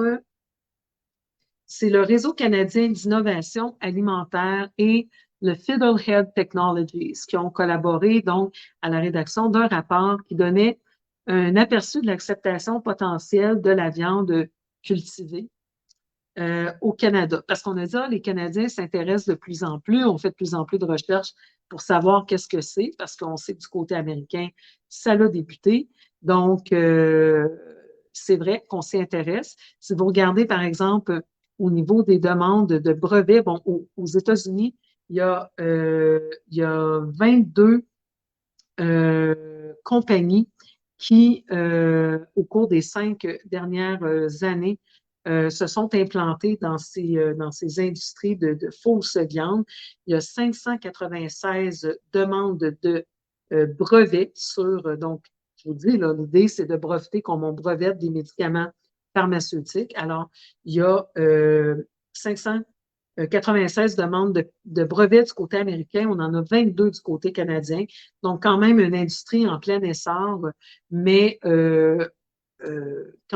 c'est le Réseau canadien d'innovation alimentaire et le Fiddlehead Technologies qui ont collaboré donc à la rédaction d'un rapport qui donnait un aperçu de l'acceptation potentielle de la viande cultivée au Canada. Parce qu'on a dit, les Canadiens s'intéressent de plus en plus, on fait de plus en plus de recherches pour savoir qu'est-ce que c'est, parce qu'on sait que du côté américain, ça l'a débuté. Donc, c'est vrai qu'on s'y intéresse. Si vous regardez, par exemple, au niveau des demandes de brevets, bon, aux États-Unis, il y a 22 compagnies qui, au cours des 5 dernières années, se sont implantées dans ces industries de fausses viandes. Il y a 596 demandes de brevets sur, donc, je vous dis, l'idée, c'est de breveter comme on brevette des médicaments pharmaceutiques. Alors, il y a 596 demandes de brevets du côté américain, on en a 22 du côté canadien. Donc, quand même une industrie en plein essor, mais quand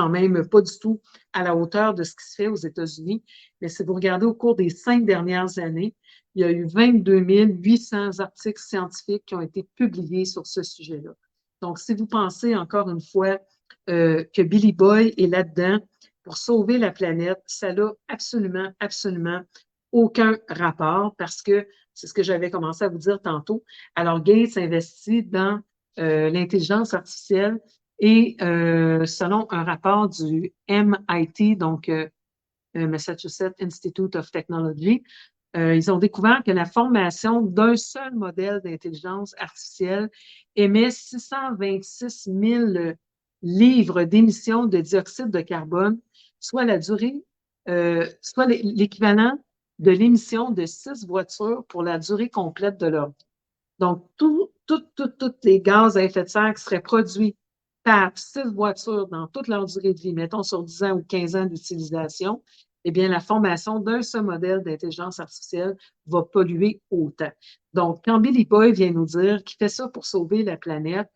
même pas du tout à la hauteur de ce qui se fait aux États-Unis. Mais si vous regardez au cours des 5 dernières années, il y a eu 22 800 articles scientifiques qui ont été publiés sur ce sujet-là. Donc, si vous pensez encore une fois que Billy Boy est là-dedans pour sauver la planète, ça n'a absolument, absolument aucun rapport parce que c'est ce que j'avais commencé à vous dire tantôt. Alors, Gates investit dans l'intelligence artificielle et selon un rapport du MIT, donc Massachusetts Institute of Technology, ils ont découvert que la formation d'un seul modèle d'intelligence artificielle émet 626 000 livres d'émissions de dioxyde de carbone, soit la durée, soit l'équivalent de l'émission de 6 voitures pour la durée complète de leur vie. Donc, tous les gaz à effet de serre qui seraient produits par 6 voitures dans toute leur durée de vie, mettons sur 10 ans ou 15 ans d'utilisation, eh bien, la formation d'un seul modèle d'intelligence artificielle va polluer autant. Donc, quand Billy Boy vient nous dire qu'il fait ça pour sauver la planète,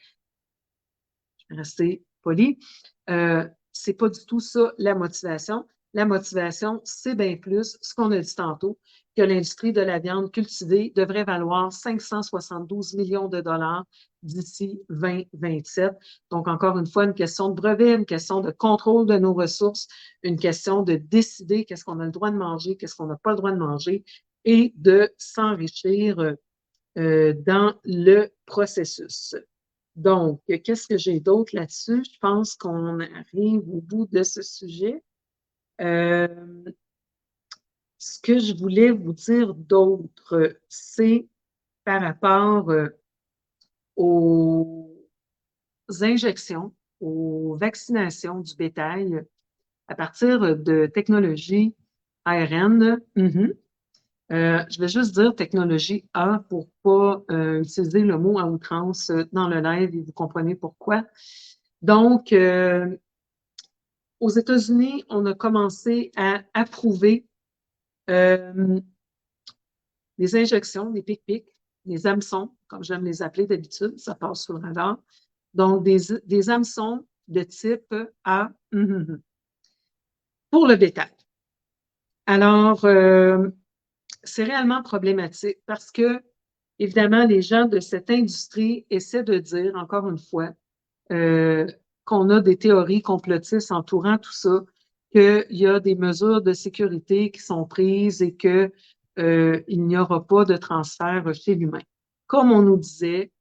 je vais rester poli, c'est pas du tout ça la motivation. La motivation, c'est bien plus ce qu'on a dit tantôt, que l'industrie de la viande cultivée devrait valoir 572 millions de dollars d'ici 2027. Donc, encore une fois, une question de brevet, une question de contrôle de nos ressources, une question de décider qu'est-ce qu'on a le droit de manger, qu'est-ce qu'on n'a pas le droit de manger et de s'enrichir dans le processus. Donc, qu'est-ce que j'ai d'autre là-dessus? Je pense qu'on arrive au bout de ce sujet. Ce que je voulais vous dire d'autre, c'est par rapport aux injections, aux vaccinations du bétail à partir de technologies ARN. Je vais juste dire technologie A pour pas utiliser le mot à outrance dans le live et vous comprenez pourquoi. Donc, aux États-Unis, on a commencé à approuver des injections, des pic-pics, des hameçons, comme j'aime les appeler d'habitude, ça passe sous le radar. Donc, des hameçons de type A pour le bétail. Alors, c'est réellement problématique parce que, évidemment, les gens de cette industrie essaient de dire, encore une fois, qu'on a des théories complotistes entourant tout ça, qu'il y a des mesures de sécurité qui sont prises et qu'il n'y aura pas de transfert chez l'humain. Comme on nous disait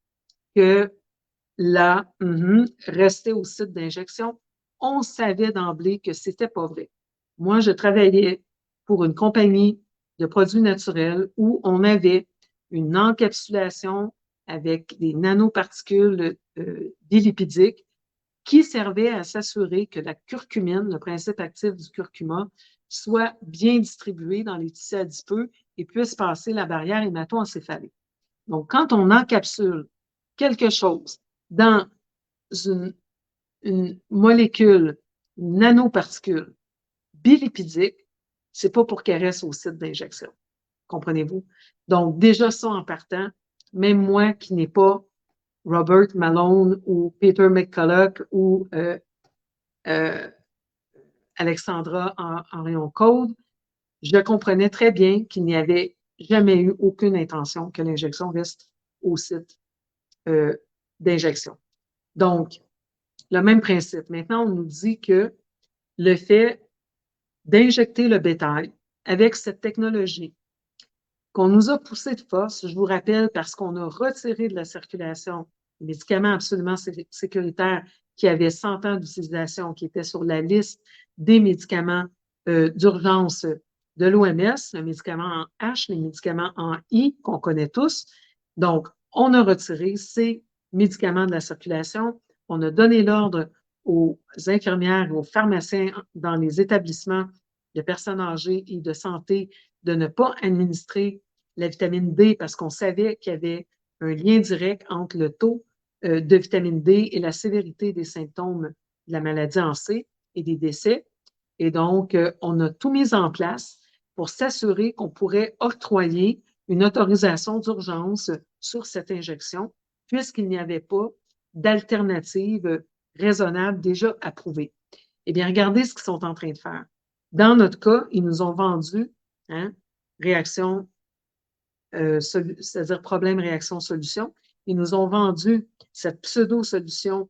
que là, rester au site d'injection, on savait d'emblée que c'était pas vrai. Moi, je travaillais pour une compagnie de produits naturels où on avait une encapsulation avec des nanoparticules bilipidiques qui servait à s'assurer que la curcumine, le principe actif du curcuma, soit bien distribué dans les tissus adipeux et puisse passer la barrière hémato-encéphalique. Donc, quand on encapsule quelque chose dans une molécule, une nanoparticule bilipidique, c'est pas pour qu'elle reste au site d'injection. Comprenez-vous? Donc, déjà ça en partant, même moi qui n'ai pas Robert Malone ou Peter McCulloch ou Alexandra Henrion-Code, je comprenais très bien qu'il n'y avait jamais eu aucune intention que l'injection reste au site d'injection. Donc, le même principe. Maintenant, on nous dit que le fait d'injecter le bétail avec cette technologie qu'on nous a poussé de force, je vous rappelle, parce qu'on a retiré de la circulation les médicaments absolument sécuritaires qui avaient 100 ans d'utilisation, qui étaient sur la liste des médicaments d'urgence de l'OMS, le médicament en H, les médicaments en I, qu'on connaît tous. Donc, on a retiré ces médicaments de la circulation. On a donné l'ordre aux infirmières et aux pharmaciens dans les établissements de personnes âgées et de santé de ne pas administrer la vitamine D parce qu'on savait qu'il y avait un lien direct entre le taux de vitamine D et la sévérité des symptômes de la maladie en C et des décès. Et donc, on a tout mis en place pour s'assurer qu'on pourrait octroyer une autorisation d'urgence sur cette injection, puisqu'il n'y avait pas d'alternative raisonnable déjà approuvée. Eh bien, regardez ce qu'ils sont en train de faire. Dans notre cas, ils nous ont vendu réaction, c'est-à-dire problème, réaction, solution. Ils nous ont vendu cette pseudo-solution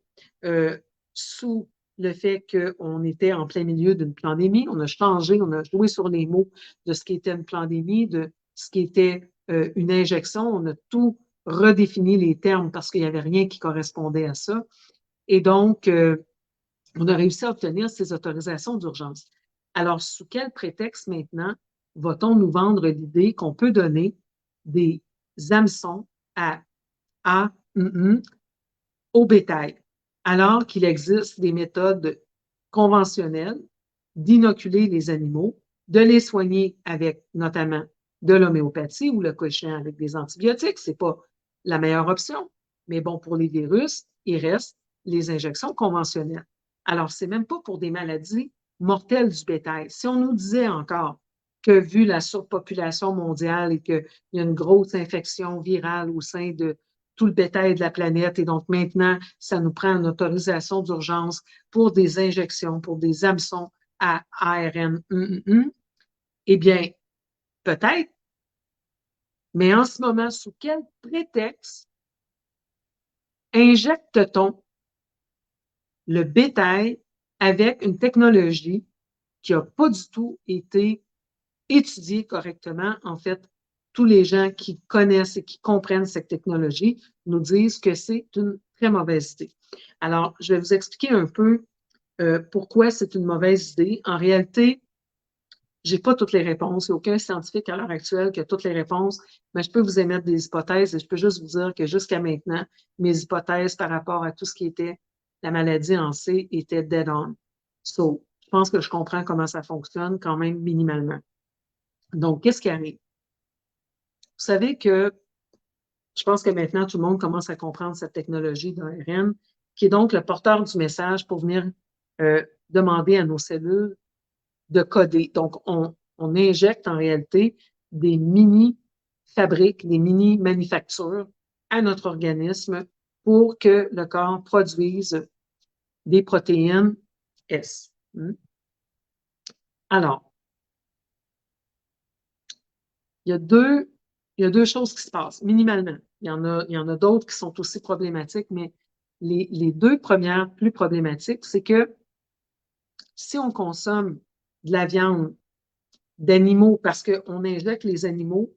sous le fait qu'on était en plein milieu d'une pandémie. On a changé, on a joué sur les mots de ce qui était une pandémie, de ce qui était une injection. On a tout redéfini les termes parce qu'il n'y avait rien qui correspondait à ça. Et donc, on a réussi à obtenir ces autorisations d'urgence. Alors, sous quel prétexte maintenant va-t-on nous vendre l'idée qu'on peut donner des hameçons au bétail, alors qu'il existe des méthodes conventionnelles d'inoculer les animaux, de les soigner avec notamment de l'homéopathie ou le cas échéant avec des antibiotiques. Ce n'est pas la meilleure option, mais bon, pour les virus, il reste les injections conventionnelles. Alors, ce n'est même pas pour des maladies mortelles du bétail. Si on nous disait encore que vu la surpopulation mondiale et qu'il y a une grosse infection virale au sein de tout le bétail de la planète et donc maintenant, ça nous prend une autorisation d'urgence pour des injections, pour des hameçons à ARN. Eh bien, peut-être, mais en ce moment, sous quel prétexte injecte-t-on le bétail avec une technologie qui n'a pas du tout été étudiée correctement? En fait, tous les gens qui connaissent et qui comprennent cette technologie nous disent que c'est une très mauvaise idée. Alors, je vais vous expliquer un peu pourquoi c'est une mauvaise idée. En réalité, je n'ai pas toutes les réponses. Il n'y a aucun scientifique à l'heure actuelle qui a toutes les réponses, mais je peux vous émettre des hypothèses et je peux juste vous dire que jusqu'à maintenant, mes hypothèses par rapport à tout ce qui était la maladie en C étaient dead on. So, je pense que je comprends comment ça fonctionne quand même minimalement. Donc, qu'est-ce qui arrive? Vous savez que je pense que maintenant, tout le monde commence à comprendre cette technologie d'ARN, qui est donc le porteur du message pour venir demander à nos cellules de coder. Donc, on injecte en réalité des mini-fabriques, des mini-manufactures à notre organisme pour que le corps produise des protéines S. Alors, il y a deux choses qui se passent, minimalement. Il y en a d'autres qui sont aussi problématiques, mais les deux premières plus problématiques, c'est que si on consomme de la viande d'animaux, parce qu'on injecte les animaux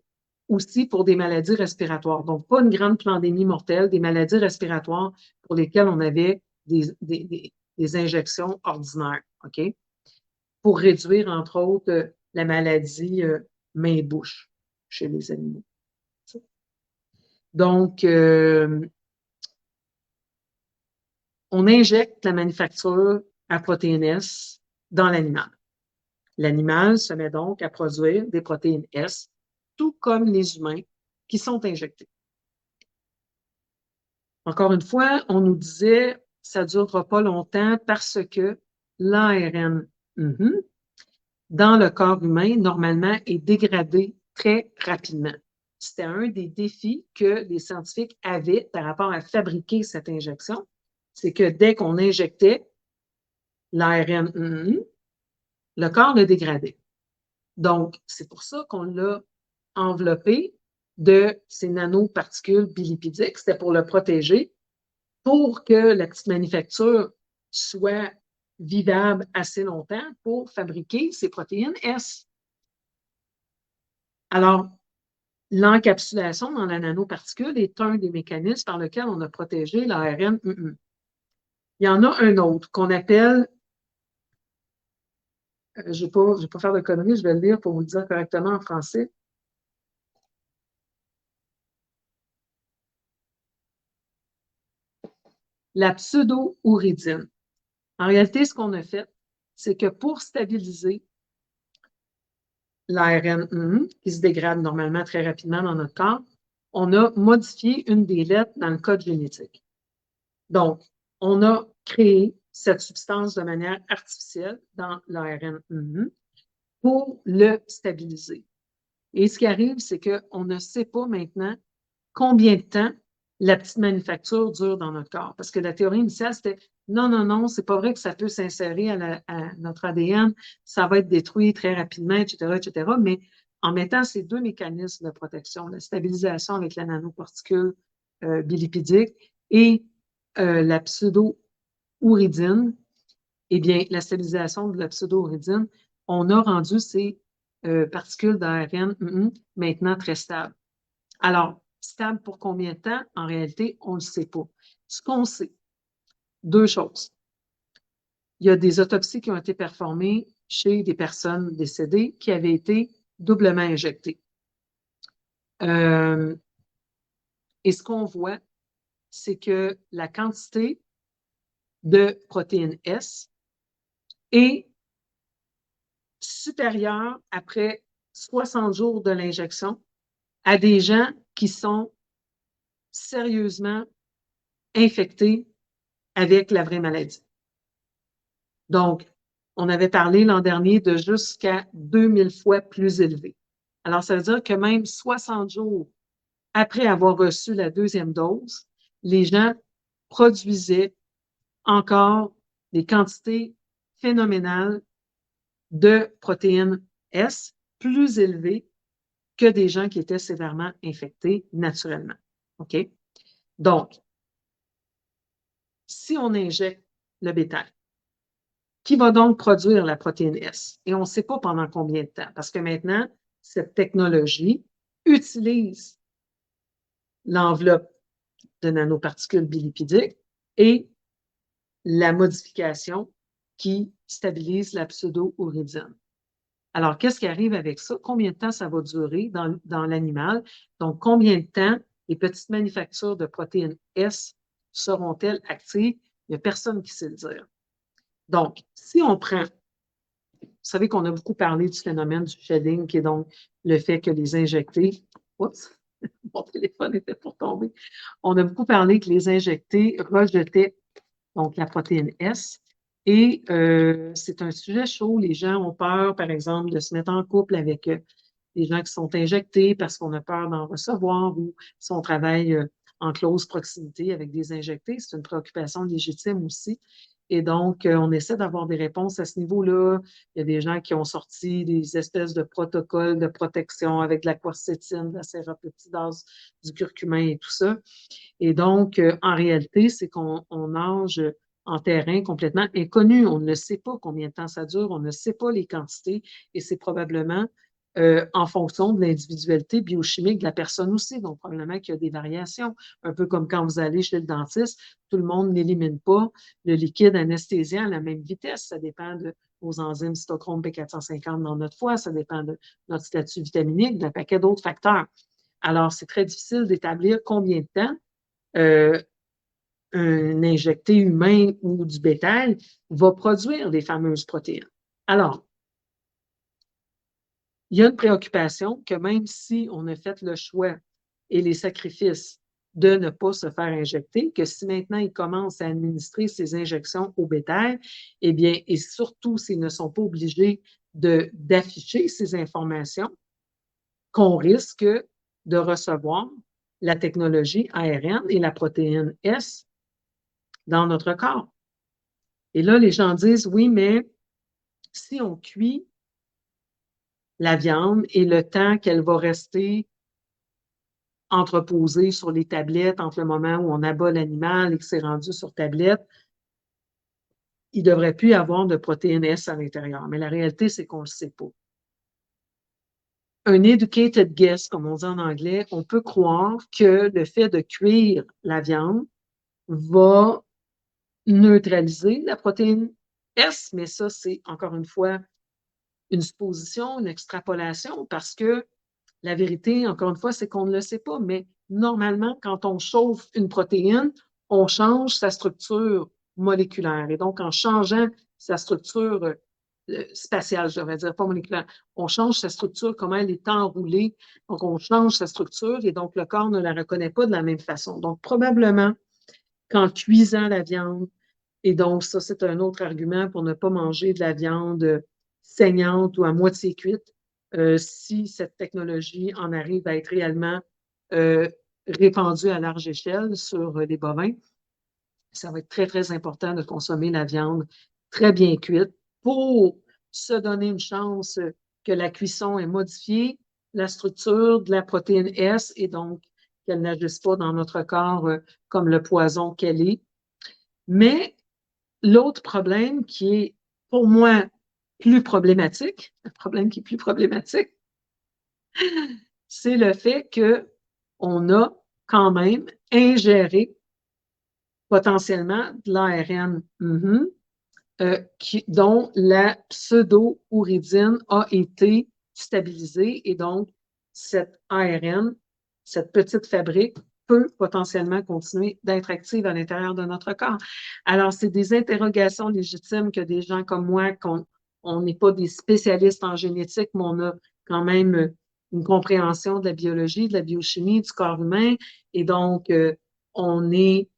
aussi pour des maladies respiratoires. Donc, pas une grande pandémie mortelle, des maladies respiratoires pour lesquelles on avait des injections ordinaires, OK? Pour réduire, entre autres, la maladie main-bouche chez les animaux. Donc, on injecte la manufacture à protéines S dans l'animal. L'animal se met donc à produire des protéines S, tout comme les humains qui sont injectés. Encore une fois, on nous disait ça ne durera pas longtemps parce que l'ARN dans le corps humain, normalement, est dégradé très rapidement. C'était un des défis que les scientifiques avaient par rapport à fabriquer cette injection. C'est que dès qu'on injectait l'ARN, le corps le dégradait. Donc, c'est pour ça qu'on l'a enveloppé de ces nanoparticules bilipidiques. C'était pour le protéger, pour que la petite manufacture soit vivable assez longtemps pour fabriquer ces protéines S. Alors, l'encapsulation dans la nanoparticule est un des mécanismes par lequel on a protégé l'ARN. Il y en a un autre qu'on appelle, je ne vais pas faire de conneries, je vais le lire pour vous le dire correctement en français. La pseudo-ouridine. En réalité, ce qu'on a fait, c'est que pour stabiliser l'ARN qui se dégrade normalement très rapidement dans notre corps, on a modifié une des lettres dans le code génétique. Donc, on a créé cette substance de manière artificielle dans l'ARN pour le stabiliser. Et ce qui arrive, c'est qu'on ne sait pas maintenant combien de temps la petite manufacture dure dans notre corps. Parce que la théorie initiale, c'était non, c'est pas vrai que ça peut s'insérer à notre ADN, ça va être détruit très rapidement, etc. Mais en mettant ces deux mécanismes de protection, la stabilisation avec la nanoparticule bilipidique et la pseudo-ouridine, eh bien, la stabilisation de la pseudo-ouridine, on a rendu ces particules d'ARN maintenant très stables. Alors, stable pour combien de temps? En réalité, on ne le sait pas. Ce qu'on sait, deux choses. Il y a des autopsies qui ont été performées chez des personnes décédées qui avaient été doublement injectées. Et ce qu'on voit, c'est que la quantité de protéines S est supérieure après 60 jours de l'injection à des gens qui sont sérieusement infectés avec la vraie maladie. Donc, on avait parlé l'an dernier de jusqu'à 2000 fois plus élevé. Alors, ça veut dire que même 60 jours après avoir reçu la deuxième dose, les gens produisaient encore des quantités phénoménales de protéines S plus élevées que des gens qui étaient sévèrement infectés naturellement. OK? Donc, si on injecte le bétail, qui va donc produire la protéine S? Et on ne sait pas pendant combien de temps, parce que maintenant, cette technologie utilise l'enveloppe de nanoparticules bilipidiques et la modification qui stabilise la pseudo-ouridine. Alors, qu'est-ce qui arrive avec ça? Combien de temps ça va durer dans l'animal? Donc, combien de temps les petites manufactures de protéines S seront-elles actives? Il n'y a personne qui sait le dire. Donc, si on prend, vous savez qu'on a beaucoup parlé du phénomène du shedding, qui est donc le fait que les injectés, oups, mon téléphone était pour tomber. On a beaucoup parlé que les injectés rejetaient donc la protéine S. Et c'est un sujet chaud. Les gens ont peur, par exemple, de se mettre en couple avec des gens qui sont injectés parce qu'on a peur d'en recevoir ou si on travaille en close proximité avec des injectés. C'est une préoccupation légitime aussi. Et donc, on essaie d'avoir des réponses à ce niveau-là. Il y a des gens qui ont sorti des espèces de protocoles de protection avec de la quercétine, de la sérapeptidase, du curcumin et tout ça. Et donc, en réalité, c'est qu'on nage en terrain complètement inconnu. On ne sait pas combien de temps ça dure, on ne sait pas les quantités et c'est probablement en fonction de l'individualité biochimique de la personne aussi. Donc, probablement qu'il y a des variations. Un peu comme quand vous allez chez le dentiste, tout le monde n'élimine pas le liquide anesthésiant à la même vitesse. Ça dépend de vos enzymes cytochrome P450 dans notre foie, ça dépend de notre statut vitaminique, d'un paquet d'autres facteurs. Alors, c'est très difficile d'établir combien de temps un injecté humain ou du bétail va produire les fameuses protéines. Alors, il y a une préoccupation que même si on a fait le choix et les sacrifices de ne pas se faire injecter, que si maintenant ils commencent à administrer ces injections au bétail, eh bien, et surtout s'ils ne sont pas obligés d'afficher ces informations, qu'on risque de recevoir la technologie ARN et la protéine S dans notre corps. Et là, les gens disent, oui, mais si on cuit la viande et le temps qu'elle va rester entreposée sur les tablettes entre le moment où on abat l'animal et que c'est rendu sur tablette, il ne devrait plus y avoir de protéines S à l'intérieur. Mais la réalité, c'est qu'on ne le sait pas. Un educated guess, comme on dit en anglais, on peut croire que le fait de cuire la viande va neutraliser la protéine S, mais ça, c'est encore une fois une supposition, une extrapolation, parce que la vérité, encore une fois, c'est qu'on ne le sait pas, mais normalement, quand on chauffe une protéine, on change sa structure moléculaire. Et donc, en changeant sa structure spatiale, je devrais dire, pas moléculaire, on change sa structure, comment elle est enroulée. Donc, on change sa structure et donc le corps ne la reconnaît pas de la même façon. Donc, probablement qu'en cuisant la viande, et donc ça, c'est un autre argument pour ne pas manger de la viande saignante ou à moitié cuite, si cette technologie en arrive à être réellement répandue à large échelle sur les bovins, ça va être très, très important de consommer la viande très bien cuite pour se donner une chance que la cuisson ait modifié la structure de la protéine S et donc qu'elle n'agisse pas dans notre corps comme le poison qu'elle est. Mais l'autre problème qui est pour moi plus problématique, le problème qui est plus problématique, c'est le fait qu'on a quand même ingéré potentiellement de l'ARN dont la pseudo-ouridine a été stabilisée et donc cette ARN, cette petite fabrique, peut potentiellement continuer d'être active à l'intérieur de notre corps. Alors, c'est des interrogations légitimes que des gens comme moi, on n'est pas des spécialistes en génétique, mais on a quand même une compréhension de la biologie, de la biochimie du corps humain, et donc on est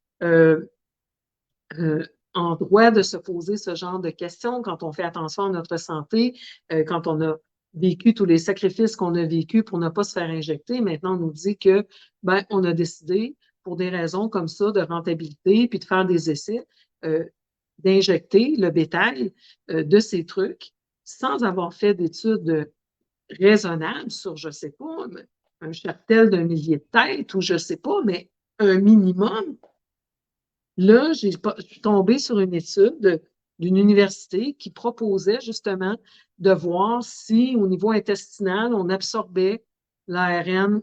en droit de se poser ce genre de questions quand on fait attention à notre santé, quand on a vécu tous les sacrifices qu'on a vécus pour ne pas se faire injecter. Maintenant, on nous dit que, ben, on a décidé, pour des raisons comme ça, de rentabilité, puis de faire des essais, d'injecter le bétail de ces trucs sans avoir fait d'études raisonnables sur, je ne sais pas, un cheptel d'un millier de têtes ou je ne sais pas, mais un minimum. Là, je suis tombée sur une étude d'une université qui proposait justement de voir si, au niveau intestinal, on absorbait l'ARN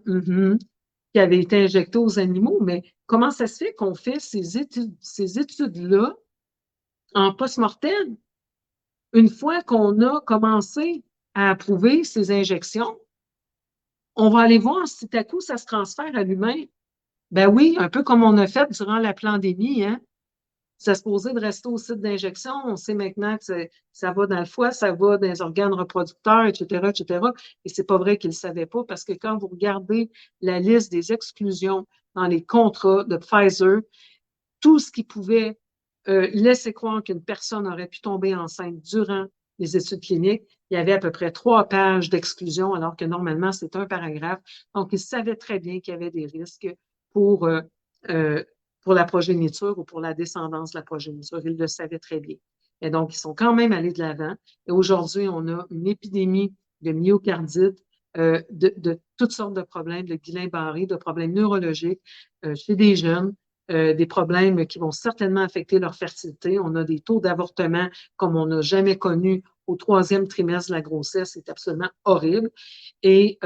qui avait été injecté aux animaux. Mais comment ça se fait qu'on fait ces études-là en post-mortem? Une fois qu'on a commencé à approuver ces injections, on va aller voir si tout à coup ça se transfère à l'humain. Ben oui, un peu comme on a fait durant la pandémie, hein? Ça se posait de rester au site d'injection. On sait maintenant que ça va dans le foie, ça va dans les organes reproducteurs, etc., etc. Et c'est pas vrai qu'ils ne savaient pas parce que quand vous regardez la liste des exclusions dans les contrats de Pfizer, tout ce qui pouvait laisser croire qu'une personne aurait pu tomber enceinte durant les études cliniques, il y avait à peu près 3 pages d'exclusion, alors que normalement, c'est un paragraphe. Donc, ils savaient très bien qu'il y avait des risques pour, pour la progéniture ou pour la descendance de la progéniture. Ils le savaient très bien. Et donc, ils sont quand même allés de l'avant. Et aujourd'hui, on a une épidémie de myocardite, de toutes sortes de problèmes, de Guillain-Barré, de problèmes neurologiques chez des jeunes, des problèmes qui vont certainement affecter leur fertilité. On a des taux d'avortement comme on n'a jamais connu au 3e trimestre de la grossesse. C'est absolument horrible. Et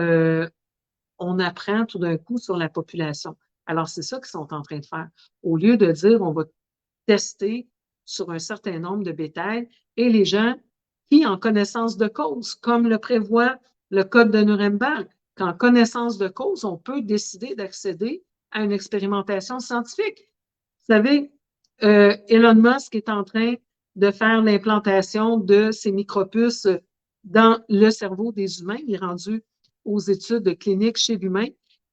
on apprend tout d'un coup sur la population. Alors, c'est ça qu'ils sont en train de faire. Au lieu de dire on va tester sur un certain nombre de bétail et les gens qui, en connaissance de cause, comme le prévoit le Code de Nuremberg, qu'en connaissance de cause, on peut décider d'accéder à une expérimentation scientifique. Vous savez, Elon Musk est en train de faire l'implantation de ces micropuces dans le cerveau des humains. Il est rendu aux études cliniques chez l'humain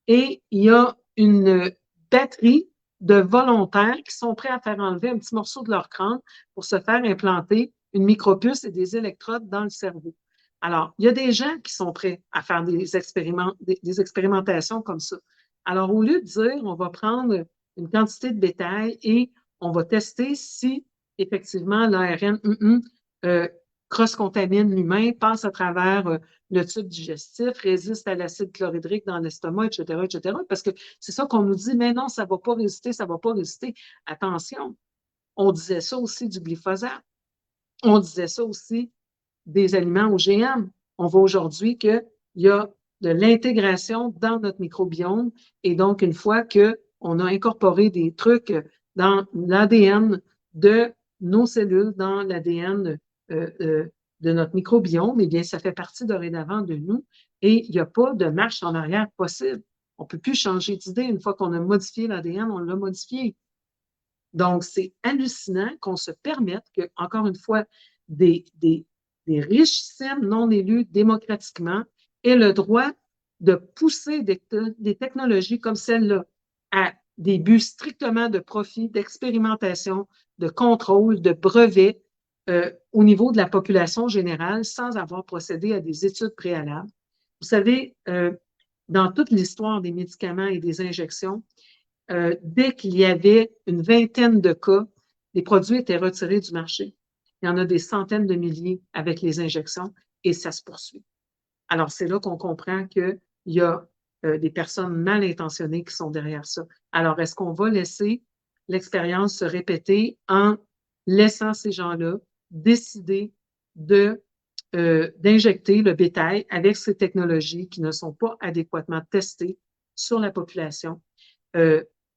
et il y a une batterie de volontaires qui sont prêts à faire enlever un petit morceau de leur crâne pour se faire implanter une micropuce et des électrodes dans le cerveau. Alors, il y a des gens qui sont prêts à faire des expérimentations comme ça. Alors, au lieu de dire, on va prendre une quantité de bétail et on va tester si, effectivement, l'ARN cross-contamine l'humain, passe à travers le tube digestif, résiste à l'acide chlorhydrique dans l'estomac, etc., etc. Parce que c'est ça qu'on nous dit, mais non, ça ne va pas résister, ça ne va pas résister. Attention, on disait ça aussi du glyphosate. On disait ça aussi des aliments OGM. On voit aujourd'hui qu'il y a de l'intégration dans notre microbiome. Et donc, une fois qu'on a incorporé des trucs dans l'ADN de nos cellules, dans l'ADN de notre microbiome, eh bien, ça fait partie dorénavant de nous et il n'y a pas de marche en arrière possible. On ne peut plus changer d'idée. Une fois qu'on a modifié l'ADN, on l'a modifié. Donc, c'est hallucinant qu'on se permette que, encore une fois, des richissimes non élus démocratiquement aient le droit de pousser des technologies comme celle-là à des buts strictement de profit, d'expérimentation, de contrôle, de brevet au niveau de la population générale sans avoir procédé à des études préalables. Vous savez, dans toute l'histoire des médicaments et des injections, dès qu'il y avait une vingtaine de cas, les produits étaient retirés du marché. Il y en a des centaines de milliers avec les injections et ça se poursuit. Alors, c'est là qu'on comprend qu'il y a des personnes mal intentionnées qui sont derrière ça. Alors, est-ce qu'on va laisser l'expérience se répéter en laissant ces gens-là décider d'injecter le bétail avec ces technologies qui ne sont pas adéquatement testées sur la population,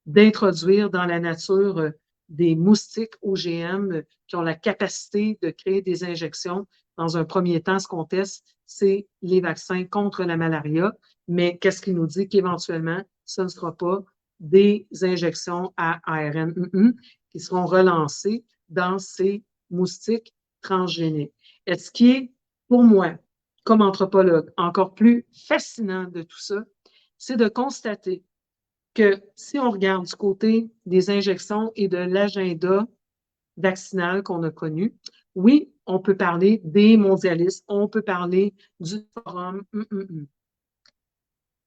d'introduire dans la nature des moustiques OGM qui ont la capacité de créer des injections. Dans un premier temps, ce qu'on teste, c'est les vaccins contre la malaria, mais qu'est-ce qui nous dit qu'éventuellement, ce ne sera pas des injections à ARN qui seront relancées dans ces moustiques transgéniques. Et ce qui est, pour moi, comme anthropologue, encore plus fascinant de tout ça, c'est de constater que si on regarde du côté des injections et de l'agenda vaccinal qu'on a connu, oui, on peut parler des mondialistes, on peut parler du forum,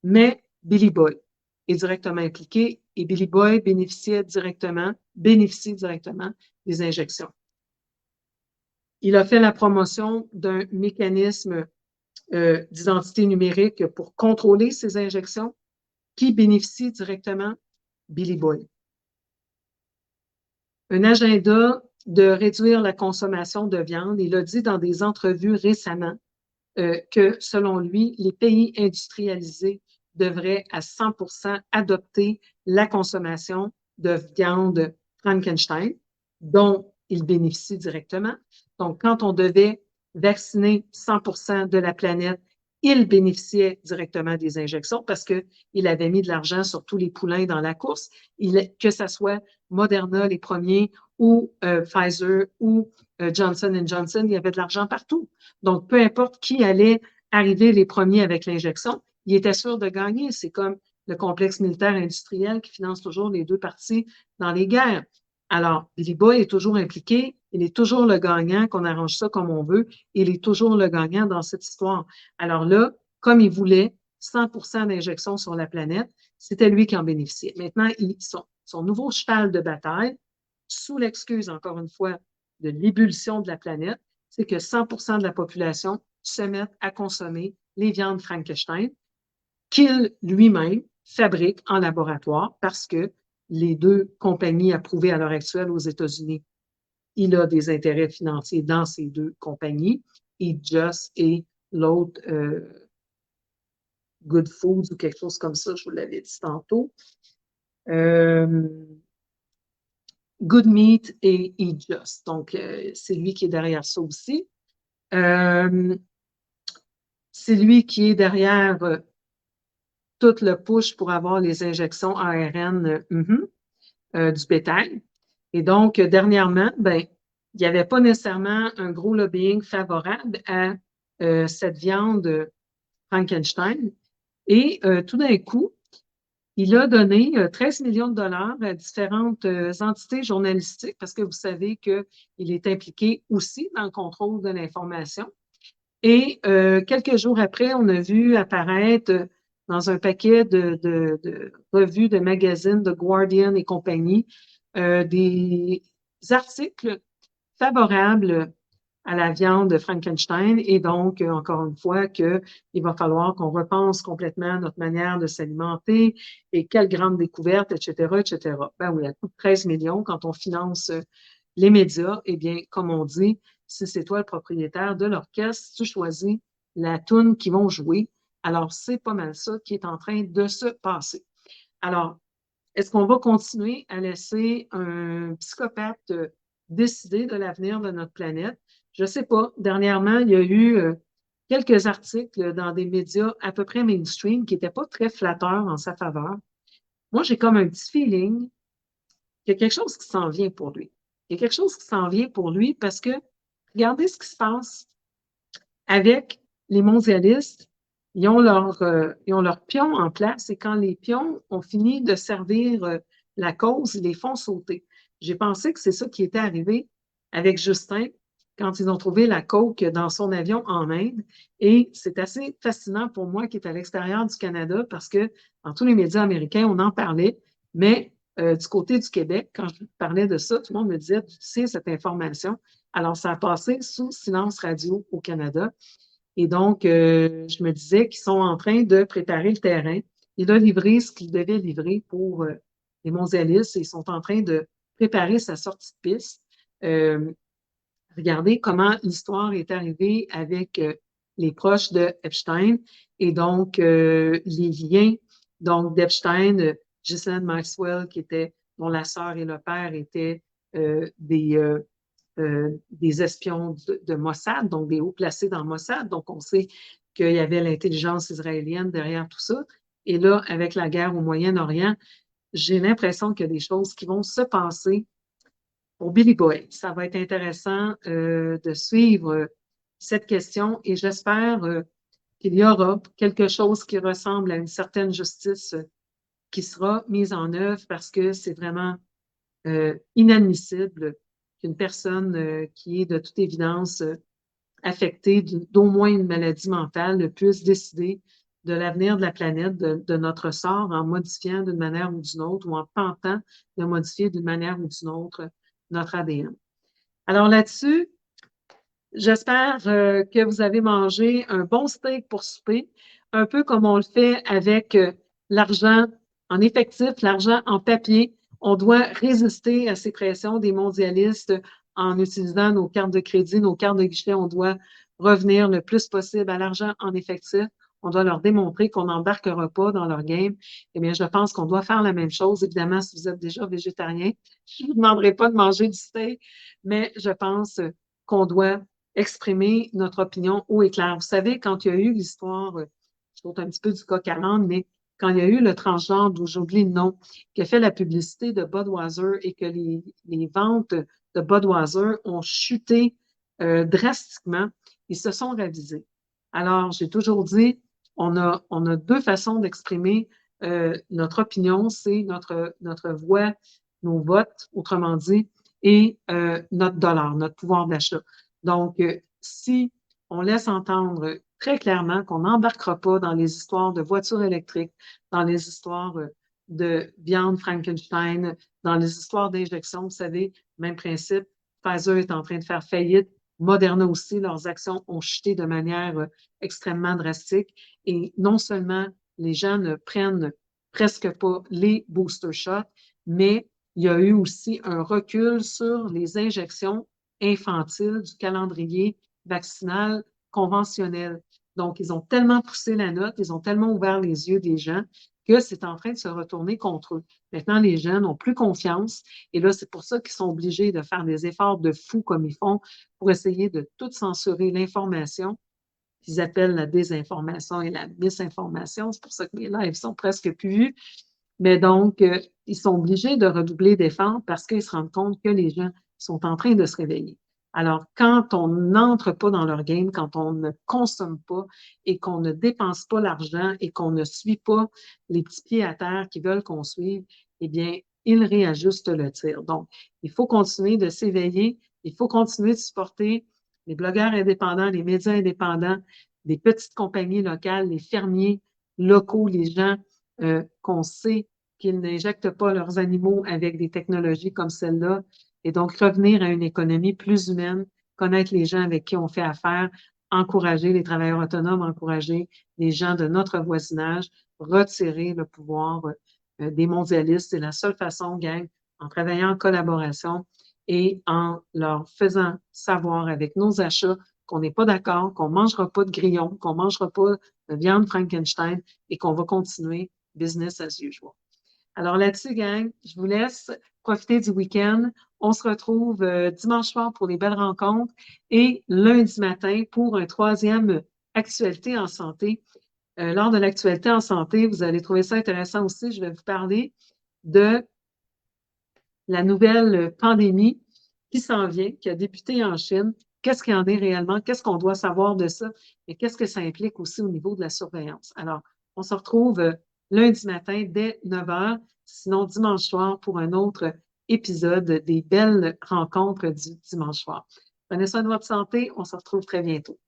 mais Billy Boy est directement impliqué et Billy Boy bénéficie directement des injections. Il a fait la promotion d'un mécanisme d'identité numérique pour contrôler ces injections qui bénéficie directement Billy Boy. Un agenda de réduire la consommation de viande. Il a dit dans des entrevues récemment que, selon lui, les pays industrialisés devraient à 100% adopter la consommation de viande Frankenstein, dont il bénéficie directement. Donc, quand on devait vacciner 100% de la planète, il bénéficiait directement des injections parce qu'il avait mis de l'argent sur tous les poulains dans la course, que ce soit Moderna, les premiers, ou Pfizer, ou Johnson & Johnson, il y avait de l'argent partout. Donc, peu importe qui allait arriver les premiers avec l'injection, il était sûr de gagner. C'est comme le complexe militaire industriel qui finance toujours les deux parties dans les guerres. Alors, Billy Boy est toujours impliqué, il est toujours le gagnant, qu'on arrange ça comme on veut, il est toujours le gagnant dans cette histoire. Alors là, comme il voulait 100% d'injection sur la planète, c'était lui qui en bénéficiait. Maintenant, son nouveau cheval de bataille, sous l'excuse, encore une fois, de l'ébullition de la planète, c'est que 100% de la population se mette à consommer les viandes Frankenstein qu'il lui-même fabrique en laboratoire parce que les deux compagnies approuvées à l'heure actuelle aux États-Unis, il a des intérêts financiers dans ces deux compagnies, Just et l'autre Good Foods ou quelque chose comme ça, je vous l'avais dit tantôt. Good Meat et Eat Just. Donc, c'est lui qui est derrière ça aussi. C'est lui qui est derrière tout le push pour avoir les injections ARN du bétail. Et donc, dernièrement, ben, il n'y avait pas nécessairement un gros lobbying favorable à cette viande Frankenstein. Et tout d'un coup, il a donné 13 millions de dollars à différentes entités journalistiques parce que vous savez qu'il est impliqué aussi dans le contrôle de l'information. Et quelques jours après, on a vu apparaître dans un paquet de revues, de magazines, de Guardian et compagnie, des articles favorables à la viande de Frankenstein et donc, encore une fois, qu'il va falloir qu'on repense complètement notre manière de s'alimenter et quelle grande découverte, etc., etc. Ben oui, à coût de 13 millions, quand on finance les médias, eh bien, comme on dit, si c'est toi le propriétaire de l'orchestre, tu choisis la toune qu'ils vont jouer. Alors, c'est pas mal ça qui est en train de se passer. Alors, est-ce qu'on va continuer à laisser un psychopathe décider de l'avenir de notre planète? Je ne sais pas. Dernièrement, il y a eu quelques articles dans des médias à peu près mainstream qui n'étaient pas très flatteurs en sa faveur. Moi, j'ai comme un petit feeling qu'il y a quelque chose qui s'en vient pour lui. Il y a quelque chose qui s'en vient pour lui parce que regardez ce qui se passe avec les mondialistes. Ils ont leur pion en place et quand les pions ont fini de servir la cause, ils les font sauter. J'ai pensé que c'est ça qui était arrivé avec Justin quand ils ont trouvé la coke dans son avion en Inde. Et c'est assez fascinant pour moi qui est à l'extérieur du Canada parce que dans tous les médias américains, on en parlait, mais du côté du Québec, quand je parlais de ça, tout le monde me disait, tu sais, cette information. Alors, ça a passé sous silence radio au Canada. Et donc, je me disais qu'ils sont en train de préparer le terrain. Il a livré ce qu'il devait livrer pour les mondialistes et ils sont en train de préparer sa sortie de piste. Regardez comment l'histoire est arrivée avec les proches de Epstein et donc les liens donc d'Epstein, Ghislaine Maxwell, dont la sœur et le père étaient des espions de Mossad, donc des hauts placés dans Mossad. Donc, on sait qu'il y avait l'intelligence israélienne derrière tout ça. Et là, avec la guerre au Moyen-Orient, j'ai l'impression qu'il y a des choses qui vont se passer pour Billy Boy. Ça va être intéressant de suivre cette question et j'espère qu'il y aura quelque chose qui ressemble à une certaine justice qui sera mise en œuvre parce que c'est vraiment inadmissible qu'une personne qui est de toute évidence affectée d'au moins une maladie mentale puisse décider de l'avenir de la planète, de notre sort, en modifiant d'une manière ou d'une autre ou en tentant de modifier d'une manière ou d'une autre notre ADN. Alors là-dessus, j'espère que vous avez mangé un bon steak pour souper, un peu comme on le fait avec l'argent en effectif, l'argent en papier. On doit résister à ces pressions des mondialistes en utilisant nos cartes de crédit, nos cartes de guichet. On doit revenir le plus possible à l'argent en effectif. On doit leur démontrer qu'on n'embarquera pas dans leur game. Eh bien, je pense qu'on doit faire la même chose. Évidemment, si vous êtes déjà végétarien, je ne vous demanderai pas de manger du steak, mais je pense qu'on doit exprimer notre opinion haut et clair. Vous savez, quand il y a eu l'histoire, je saute un petit peu du coq à l'âne, mais quand il y a eu le transgenre, dont j'oublie le nom, qui a fait la publicité de Budweiser et que les ventes de Budweiser ont chuté drastiquement, ils se sont ravisés. Alors, j'ai toujours dit, on a deux façons d'exprimer notre opinion, c'est notre voix, nos votes, autrement dit, et notre dollar, notre pouvoir d'achat. Donc, si on laisse entendre très clairement qu'on n'embarquera pas dans les histoires de voitures électriques, dans les histoires de viande Frankenstein, dans les histoires d'injection, vous savez, même principe, Pfizer est en train de faire faillite, Moderna aussi, leurs actions ont chuté de manière extrêmement drastique. Et non seulement les gens ne prennent presque pas les booster shots, mais il y a eu aussi un recul sur les injections infantiles du calendrier vaccinal conventionnel. Donc, ils ont tellement poussé la note, ils ont tellement ouvert les yeux des gens que c'est en train de se retourner contre eux. Maintenant, les gens n'ont plus confiance et là, c'est pour ça qu'ils sont obligés de faire des efforts de fou comme ils font pour essayer de tout censurer l'information qu'ils appellent la désinformation et la misinformation. C'est pour ça que mes lives sont presque plus vus. Mais donc, ils sont obligés de redoubler d'efforts parce qu'ils se rendent compte que les gens sont en train de se réveiller. Alors, quand on n'entre pas dans leur game, quand on ne consomme pas et qu'on ne dépense pas l'argent et qu'on ne suit pas les petits pieds à terre qui veulent qu'on suive, eh bien, ils réajustent le tir. Donc, il faut continuer de s'éveiller, il faut continuer de supporter les blogueurs indépendants, les médias indépendants, les petites compagnies locales, les fermiers locaux, les gens qu'on sait qu'ils n'injectent pas leurs animaux avec des technologies comme celle-là, et donc revenir à une économie plus humaine connaître les gens avec qui on fait affaire, encourager les travailleurs autonomes, encourager les gens de notre voisinage, retirer le pouvoir des mondialistes. C'est la seule façon, gang, en travaillant en collaboration et en leur faisant savoir avec nos achats qu'on n'est pas d'accord, qu'on ne mangera pas de grillons, qu'on ne mangera pas de viande Frankenstein et qu'on va continuer business as usual. Alors là-dessus, gang, je vous laisse profiter du week-end. On se retrouve dimanche soir pour les belles rencontres et lundi matin pour un troisième actualité en santé. Lors de l'actualité en santé, vous allez trouver ça intéressant aussi. Je vais vous parler de la nouvelle pandémie qui s'en vient, qui a débuté en Chine. Qu'est-ce qu'il y en est réellement? Qu'est-ce qu'on doit savoir de ça? Et qu'est-ce que ça implique aussi au niveau de la surveillance? Alors, on se retrouve lundi matin dès 9 h, sinon dimanche soir pour un autre épisode des belles rencontres du dimanche soir. Prenez soin de votre santé. On se retrouve très bientôt.